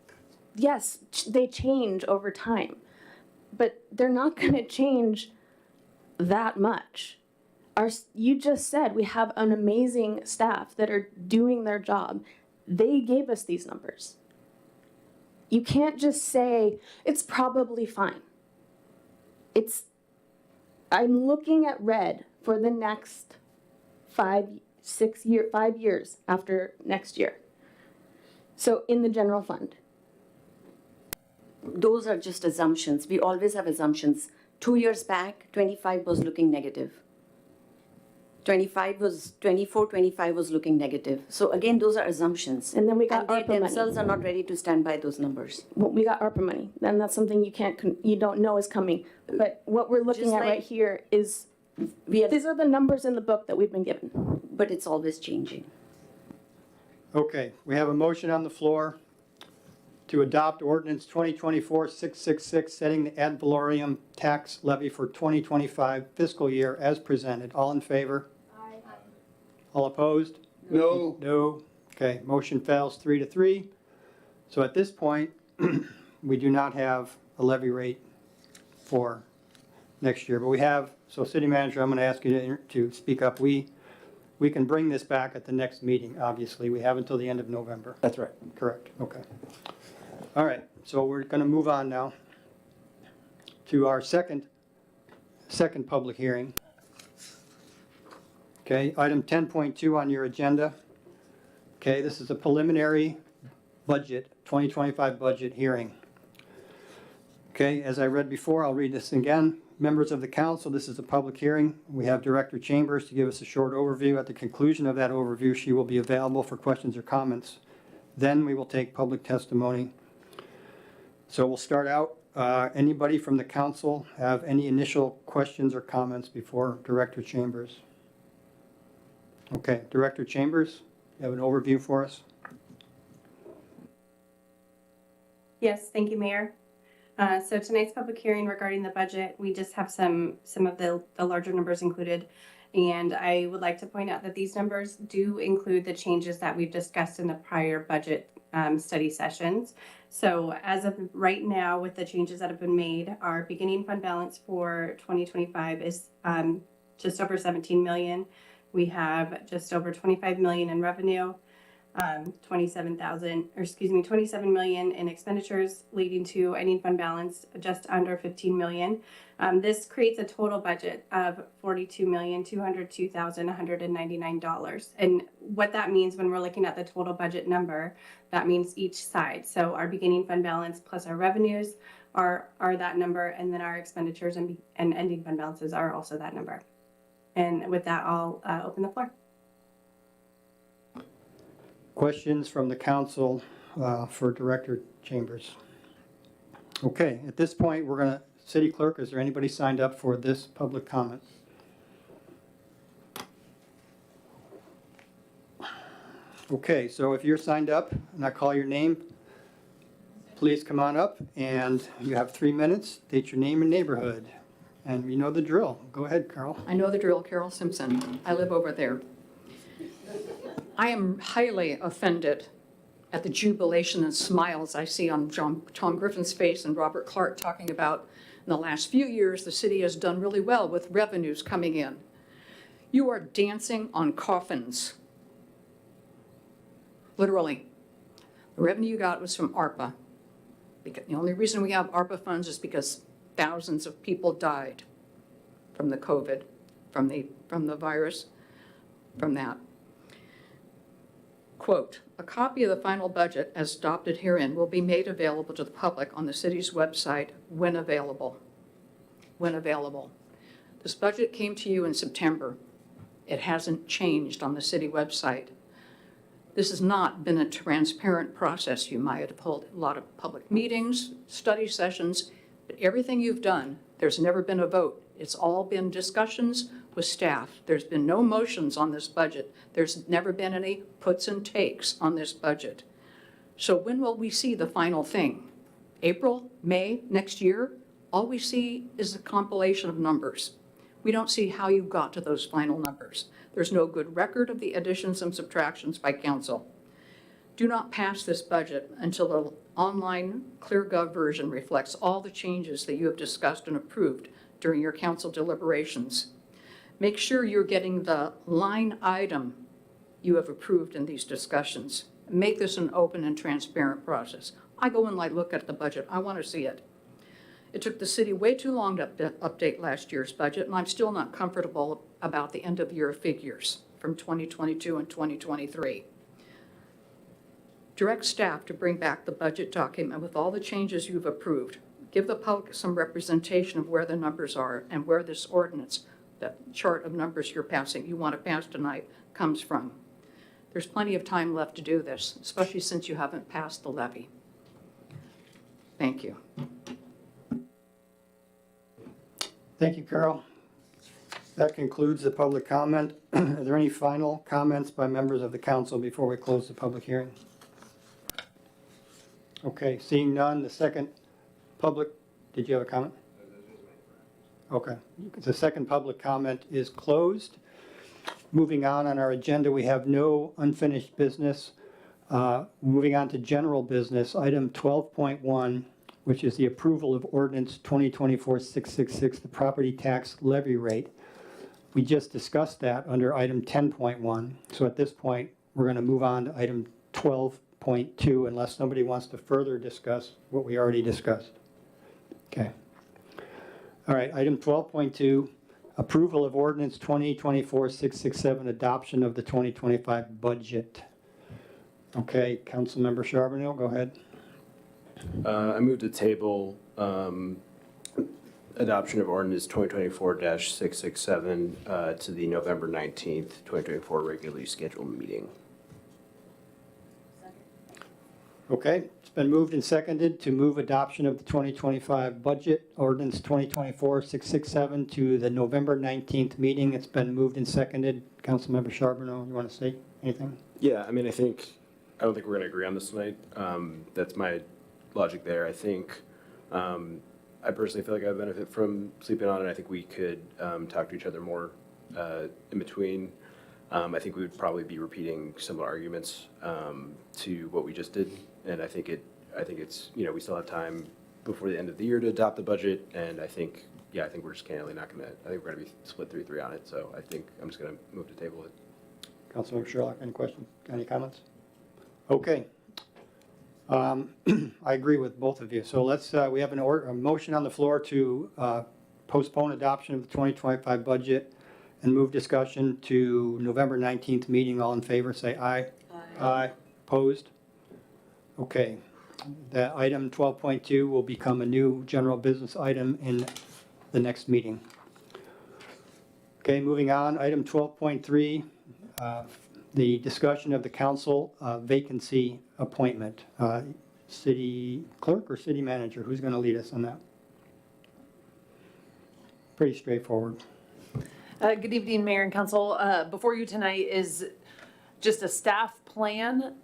Yes, they change over time, but they're not going to change that much. You just said we have an amazing staff that are doing their job. They gave us these numbers. You can't just say, it's probably fine. I'm looking at red for the next 5 years after next year. So in the general fund. Those are just assumptions. We always have assumptions. 2 years back, 25 was looking negative. 24, 25 was looking negative. So again, those are assumptions. And then we got And they ARPA money. themselves are not ready to stand by those numbers. Well, we got ARPA money, then that's something you don't know is coming. But what we're looking Just at like- right here is, these are the numbers in the book that we've been given. But it's always changing. Okay, we have a motion on the floor to adopt ordinance 2024-666, setting the ad valorem tax levy for 2025 fiscal year as presented. All in favor? Aye. All opposed? No. No. Okay, motion fails 3-3. So at this point, we do not have a levy rate for next year, but we have, so city manager, I'm going to ask you to speak up. We can bring this back at the next meeting, obviously. We have until the end of November. That's right. Correct, okay. All right, so we're going to move on now to our second public hearing. Okay, item 10.2 on your agenda. Okay, this is a preliminary budget, 2025 budget hearing. Okay, as I read before, I'll read this again. Members of the council, this is a public hearing. We have Director Chambers to give us a short overview. At the conclusion of that overview, she will be available for questions or comments. Then we will take public testimony. So we'll start out. Anybody from the council have any initial questions or comments before Director Chambers? Okay, Director Chambers, you have an overview for us? Yes, thank you, Mayor. So tonight's public hearing regarding the budget, we just have some of the larger numbers included. And I would like to point out that these numbers do include the changes that we've discussed in the prior budget study sessions. So as of right now, with the changes that have been made, our beginning fund balance for 2025 is just over 17 million. We have just over 25 million in revenue, 27 million in expenditures, leading to ending fund balance just under 15 million. This creates a total budget of $42,202,199. And what that means when we're looking at the total budget number, that means each side. So our beginning fund balance plus our revenues are that number, and then our expenditures and ending fund balances are also that number. And with that, I'll open the floor. Questions from the council for Director Chambers? Okay, at this point, we're going to, City Clerk, is there anybody signed up for this public comment? Okay, so if you're signed up and I call your name, please come on up, and you have 3 minutes. State your name and neighborhood. And you know the drill. Go ahead, Carol. I know the drill, Carol Simpson. I live over there. I am highly offended at the jubilation and smiles I see on Tom Griffin's face and Robert Clark talking about in the last few years the city has done really well with revenues coming in. You are dancing on coffins. Literally. The revenue you got was from ARPA. Because the only reason we have ARPA funds is because thousands of people died from the COVID, from the virus, from that. Quote, a copy of the final budget as adopted herein will be made available to the public on the city's website when available. When available. This budget came to you in September. It hasn't changed on the city website. This has not been a transparent process. You might have held a lot of public meetings, study sessions, but everything you've done, there's never been a vote. It's all been discussions with staff. There's been no motions on this budget. There's never been any puts and takes on this budget. So when will we see the final thing? April, May, next year? All we see is a compilation of numbers. We don't see how you got to those final numbers. There's no good record of the additions and subtractions by council. Do not pass this budget until the online ClearGov version reflects all the changes that you have discussed and approved during your council deliberations. Make sure you're getting the line item you have approved in these discussions. Make this an open and transparent process. I go and I look at the budget. I want to see it. It took the city way too long to update last year's budget, and I'm still not comfortable about the end-of-year figures from 2022 and 2023. Direct staff to bring back the budget document with all the changes you've approved. Give the public some representation of where the numbers are and where this ordinance, that chart of numbers you want to pass tonight, comes from. There's plenty of time left to do this, especially since you haven't passed the levy. Thank you. Thank you, Carol. That concludes the public comment. Are there any final comments by members of the council before we close the public hearing? Okay, seeing none, the second public, did you have a comment? Okay, the second public comment is closed. Moving on our agenda, we have no unfinished business. Moving on to general business, item 12.1, which is the approval of ordinance 2024-666, the property tax levy rate. We just discussed that under item 10.1. So at this point, we're going to move on to item 12.2 unless somebody wants to further discuss what we already discussed. Okay. All right, item 12.2, approval of ordinance 2024-667, adoption of the 2025 budget. Okay, Councilmember Charbonneau, go ahead. I move to table adoption of ordinance 2024-667 to the November 19th, 2024 regularly scheduled meeting. Okay, it's been moved and seconded to move adoption of the 2025 budget ordinance 2024-667 to the November 19th meeting. It's been moved and seconded. Councilmember Charbonneau, you want to say anything? Yeah, I mean, I don't think we're going to agree on this tonight. That's my logic there. I think, I personally feel like I benefit from sleeping on it. I think we could talk to each other more in between. I think we would probably be repeating similar arguments to what we just did. And I think it's, we still have time before the end of the year to adopt the budget. And I think we're just candidly not going to, I think we're going to be split 3-3 on it. So I think I'm just going to move to table it. Councilmember Sherlock, any questions, any comments? Okay. I agree with both of you. So let's, we have a motion on the floor to postpone adoption of the 2025 budget and move discussion to November 19th meeting. All in favor, say aye. Aye. Aye. Opposed? Okay. That item 12.2 will become a new general business item in the next meeting. Okay, moving on, item 12.3, the discussion of the council vacancy appointment. City clerk or city manager, who's going to lead us on that? Pretty straightforward. Good evening, Mayor and Council. Before you tonight is just a staff plan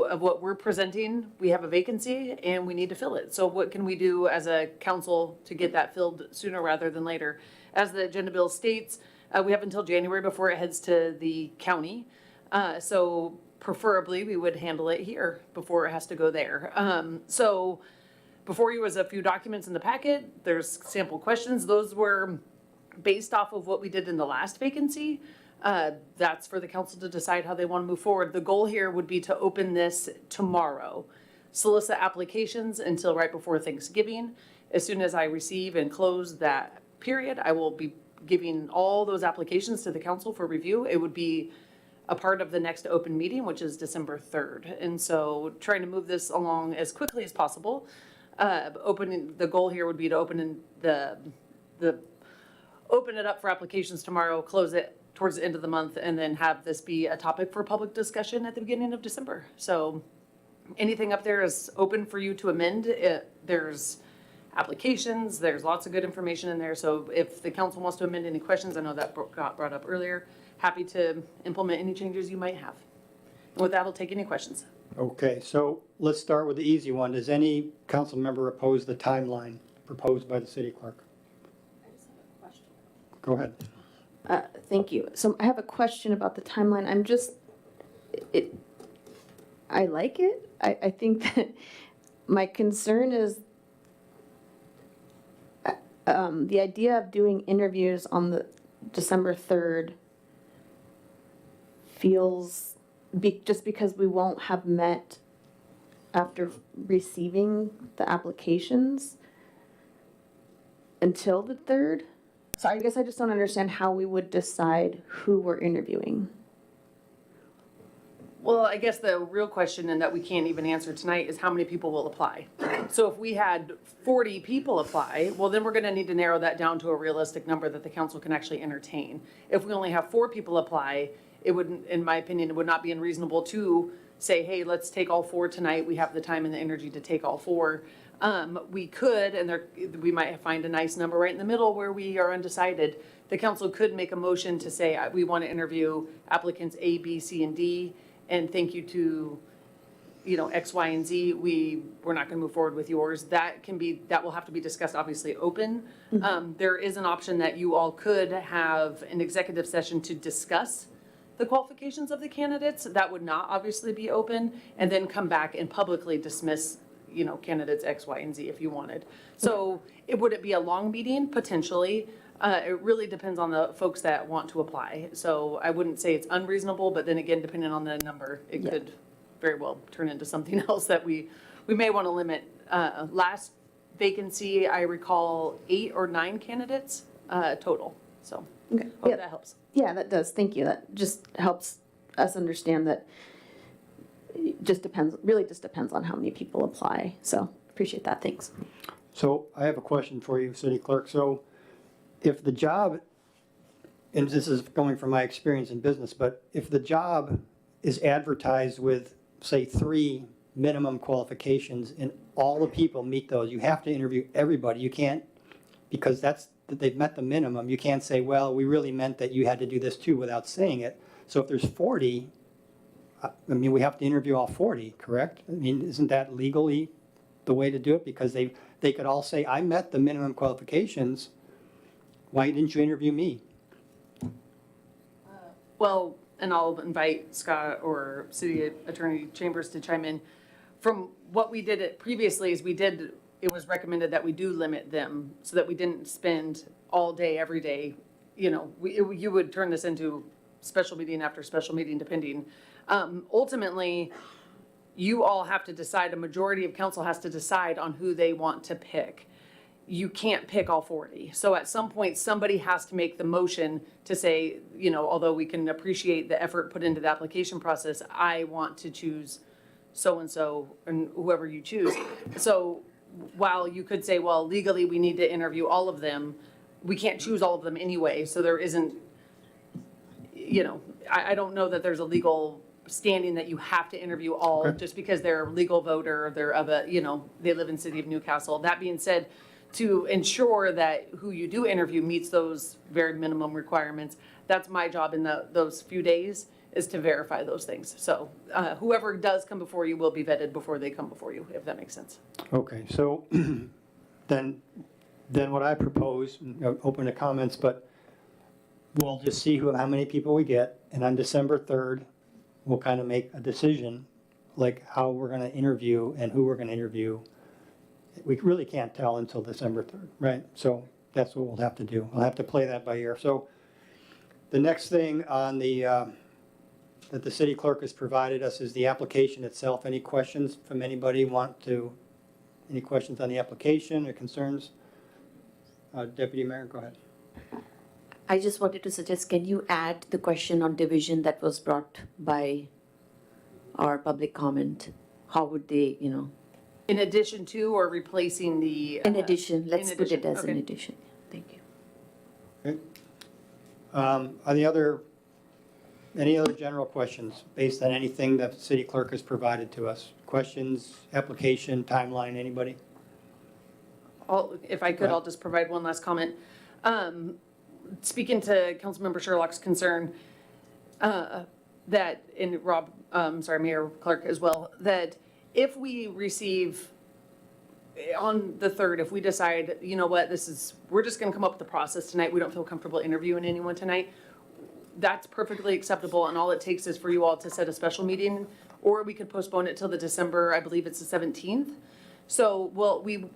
of what we're presenting. We have a vacancy and we need to fill it. So what can we do as a council to get that filled sooner rather than later? As the agenda bill states, we have until January before it heads to the county. So preferably we would handle it here before it has to go there. So before you was a few documents in the packet. There's sample questions. Those were based off of what we did in the last vacancy. That's for the council to decide how they want to move forward. The goal here would be to open this tomorrow, solicit applications until right before Thanksgiving. As soon as I receive and close that period, I will be giving all those applications to the council for review. It would be a part of the next open meeting, which is December 3rd. And so trying to move this along as quickly as possible. The goal here would be to open it up for applications tomorrow, close it towards the end of the month, and then have this be a topic for public discussion at the beginning of December. So anything up there is open for you to amend. There's applications, there's lots of good information in there. So if the council wants to amend any questions, I know that got brought up earlier, happy to implement any changes you might have. And with that, I'll take any questions. Okay, so let's start with the easy one. Does any council member oppose the timeline proposed by the city clerk? Go ahead. Thank you. So I have a question about the timeline. I like it. I think that my concern is the idea of doing interviews on the December 3rd feels, just because we won't have met after receiving the applications, until the 3rd. So I guess I just don't understand how we would decide who we're interviewing. Well, I guess the real question, and that we can't even answer tonight, is how many people will apply. So if we had 40 people apply, well, then we're gonna need to narrow that down to a realistic number that the council can actually entertain. If we only have 4 people apply, it wouldn't, in my opinion, it would not be unreasonable to say, hey, let's take all 4 tonight. We have the time and the energy to take all 4. We could, and we might find a nice number right in the middle where we are undecided. The council could make a motion to say, we want to interview applicants A, B, C, and D, and thank you to, X, Y, and Z. We're not going to move forward with yours. That will have to be discussed, obviously, open. There is an option that you all could have an executive session to discuss the qualifications of the candidates. That would not obviously be open, and then come back and publicly dismiss, candidates X, Y, and Z if you wanted. So would it be a long meeting? Potentially. It really depends on the folks that want to apply. So I wouldn't say it's unreasonable, but then again, depending on the number, it could very well turn into something else that we may want to limit. Last vacancy, I recall 8 or 9 candidates total. So Okay. hope that helps. Yeah, that does. Thank you. That just helps us understand that it just depends on how many people apply. So appreciate that. Thanks. So I have a question for you, City Clerk. So if the job, and this is going from my experience in business, but if the job is advertised with, say, 3 minimum qualifications and all the people meet those, you have to interview everybody. You can't, because they've met the minimum, you can't say, well, we really meant that you had to do this too without saying it. So if there's 40, we have to interview all 40, correct? Isn't that legally the way to do it? Because they could all say, I met the minimum qualifications. Why didn't you interview me? Well, and I'll invite Scott or City Attorney Chambers to chime in. From what we did previously is it was recommended that we do limit them so that we didn't spend all day, every day. You would turn this into special meeting after special meeting depending. Ultimately, you all have to decide, a majority of council has to decide on who they want to pick. You can't pick all 40. So at some point, somebody has to make the motion to say, although we can appreciate the effort put into the application process, I want to choose so-and-so and whoever you choose. So while you could say, well, legally, we need to interview all of them, we can't choose all of them anyway. So there isn't, I don't know that there's a legal standing that you have to interview all just because they're a legal voter, they're they live in the city of Newcastle. That being said, to ensure that who you do interview meets those very minimum requirements, that's my job in those few days, is to verify those things. So whoever does come before you will be vetted before they come before you, if that makes sense. Okay, so then what I propose, open to comments, but we'll just see how many people we get, and on December 3rd, we'll kind of make a decision, like how we're going to interview and who we're going to interview. We really can't tell until December 3rd, right? So that's what we'll have to do. I'll have to play that by ear. So the next thing on that the city clerk has provided us is the application itself. Any questions from anybody any questions on the application or concerns? Deputy Mayor, go ahead. I just wanted to suggest, can you add the question on division that was brought by our public comment? How would they, In addition to or replacing the? In addition, let's put it as okay. an addition. Thank you. Okay. Are any other general questions based on anything that the city clerk has provided to us? Questions, application, timeline, anybody? If I could, I'll just provide one last comment. Speaking to Councilmember Sherlock's concern, that, and Mayor Clark as well, that if we receive on the 3rd, if we decide, you know what, we're just gonna come up with the process tonight, we don't feel comfortable interviewing anyone tonight, that's perfectly acceptable, and all it takes is for you all to set a special meeting, or we could postpone it till the December, I believe it's the 17th. So,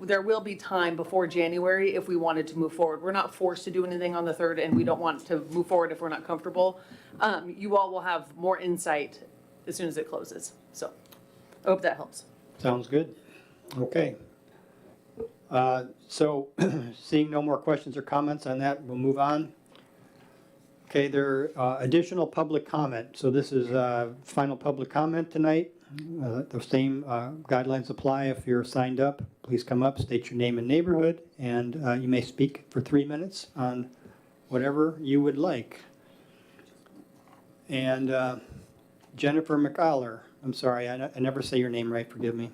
there will be time before January if we wanted to move forward. We're not forced to do anything on the 3rd, and we don't want to move forward if we're not comfortable. You all will have more insight as soon as it closes. So, I hope that helps. Sounds good. Okay. So seeing no more questions or comments on that, we'll move on. Okay, there are additional public comment. So this is final public comment tonight. The same guidelines apply. If you're signed up, please come up, state your name and neighborhood, and you may speak for 3 minutes on whatever you would like. And Jennifer McAller, I'm sorry, I never say your name right, forgive me.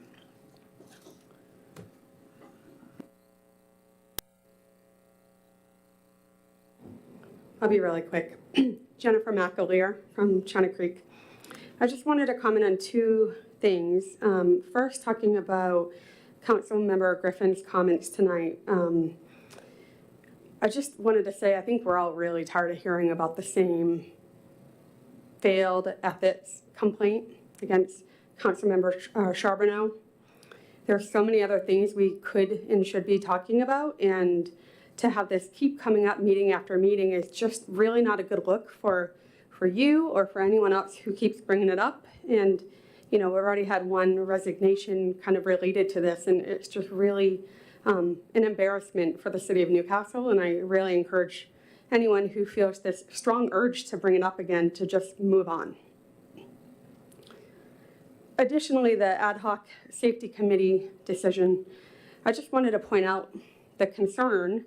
I'll be really quick. Jennifer McAleer from China Creek. I just wanted to comment on two things. First, talking about Councilmember Griffin's comments tonight. I just wanted to say I think we're all really tired of hearing about the same failed ethics complaint against Councilmember Charbonneau. There are so many other things we could and should be talking about, and to have this keep coming up meeting after meeting is just really not a good look for you or for anyone else who keeps bringing it up. And, you know, we've already had one resignation kind of related to this, and it's just really an embarrassment for the city of Newcastle. And I really encourage anyone who feels this strong urge to bring it up again to just move on. Additionally, the ad hoc safety committee decision, I just wanted to point out the concern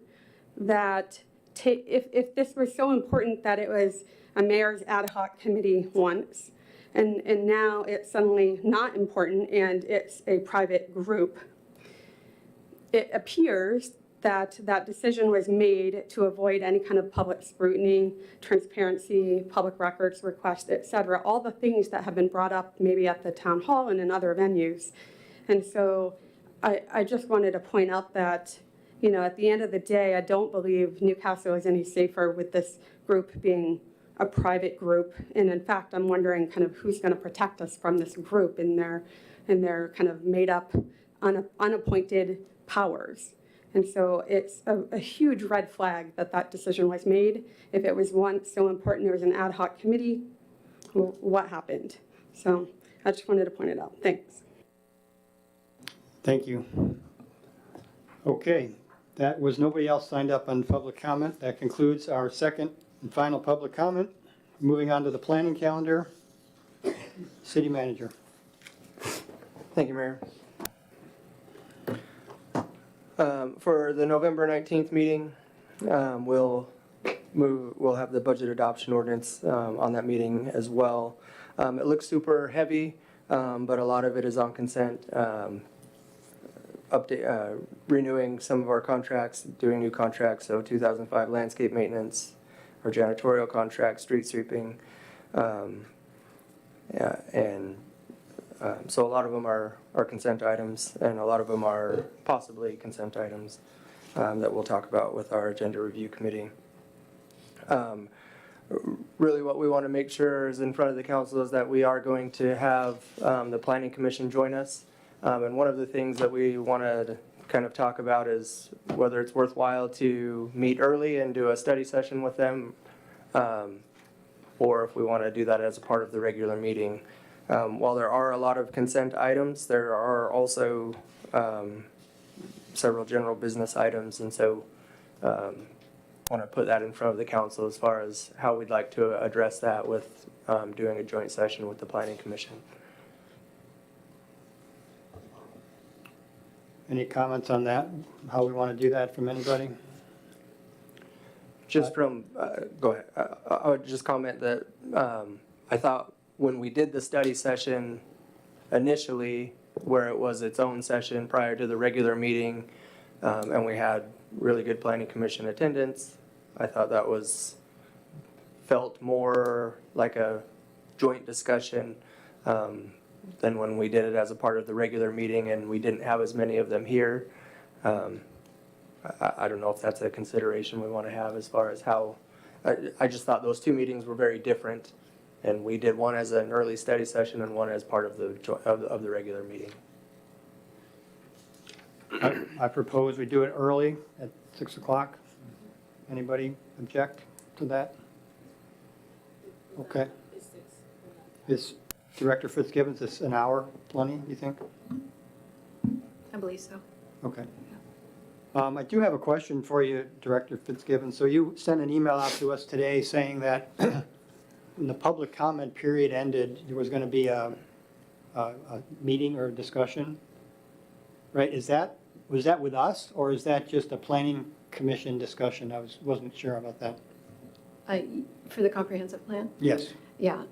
that if this was so important that it was a mayor's ad hoc committee once, and now it's suddenly not important and it's a private group, it appears that that decision was made to avoid any kind of public scrutiny, transparency, public records request, et cetera, all the things that have been brought up maybe at the town hall and in other venues. And so I just wanted to point out that, you know, at the end of the day, I don't believe Newcastle is any safer with this group being a private group. And in fact, I'm wondering kind of who's going to protect us from this group in their kind of made up, unappointed powers. And so it's a huge red flag that that decision was made. If it was once so important, there was an ad hoc committee, well, what happened? So I just wanted to point it out. Thanks. Thank you. Okay, that was nobody else signed up on public comment. That concludes our second and final public comment. Moving on to the planning calendar. City manager. Thank you, Mayor. For the November 19th meeting, we'll have the budget adoption ordinance on that meeting as well. It looks super heavy, but a lot of it is on consent. Renewing some of our contracts, doing new contracts, so 2005 landscape maintenance, our janitorial contract, street sweeping, so a lot of them are consent items, and a lot of them are possibly consent items that we'll talk about with our agenda review committee. Really what we want to make sure is in front of the council is that we are going to have the planning commission join us. And one of the things that we want to kind of talk about is whether it's worthwhile to meet early and do a study session with them, or if we want to do that as a part of the regular meeting. While there are a lot of consent items, there are also several general business items, and so want to put that in front of the council as far as how we'd like to address that with doing a joint session with the planning commission. Any comments on that? How we want to do that from anybody? Just from, go ahead. I would just comment that I thought when we did the study session initially, where it was its own session prior to the regular meeting, and we had really good planning commission attendance, I thought that felt more like a joint discussion than when we did it as a part of the regular meeting and we didn't have as many of them here. I don't know if that's a consideration we want to have as far as how, I just thought those two meetings were very different, and we did one as an early study session and one as part of the regular meeting. I propose we do it early at 6 o'clock. Anybody object to that? Okay. Is Director Fitzgibbons, is an hour plenty, you think? I believe so. Okay. I do have a question for you, Director Fitzgibbon. So you sent an email out to us today saying that when the public comment period ended, there was going to be a meeting or discussion, right? Was that with us, or is that just a planning commission discussion? Wasn't sure about that. For the comprehensive plan? Yes. Yeah,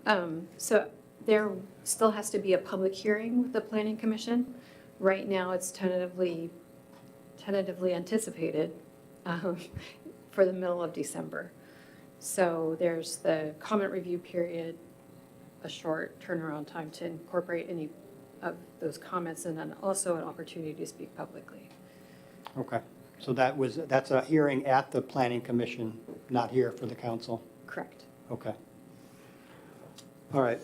so there still has to be a public hearing with the planning commission. Right now, it's tentatively anticipated for the middle of December. So there's the comment review period, a short turnaround time to incorporate any of those comments, and then also an opportunity to speak publicly. Okay. So that's a hearing at the planning commission, not here for the council? Correct. Okay. All right.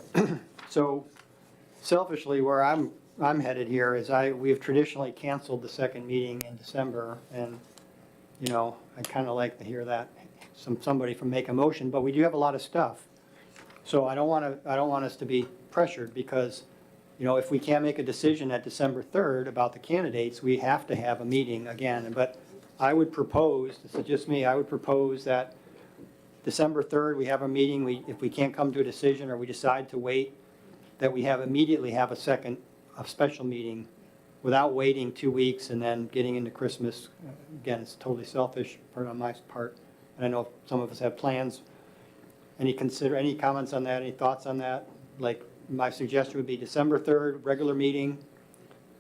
So selfishly, where I'm headed here is we have traditionally canceled the second meeting in December, and, you know, I'd kind of like to hear that, somebody from make a motion, but we do have a lot of stuff. So I don't want us to be pressured, because, you know, if we can't make a decision at December 3rd about the candidates, we have to have a meeting again. But I would propose, this is just me, I would propose that December 3rd, we have a meeting, if we can't come to a decision or we decide to wait, that we immediately have a special meeting without waiting 2 weeks and then getting into Christmas. Again, it's totally selfish on my part, and I know some of us have plans. Any comments on that, any thoughts on that? Like, my suggestion would be December 3rd, regular meeting,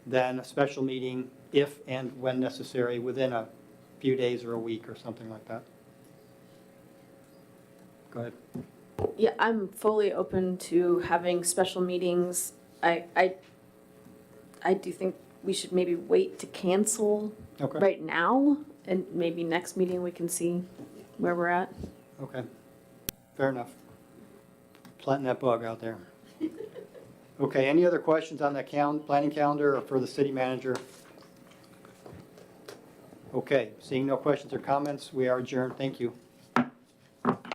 then a special meeting if and when necessary, within a few days or a week or something like that. Go ahead. Yeah, I'm fully open to having special meetings. I do think we should maybe wait to cancel Okay. right now, and maybe next meeting we can see where we're at. Okay, fair enough. Planting that bug out there. Okay, any other questions on the planning calendar or for the city manager? Okay, seeing no questions or comments, we are adjourned. Thank you.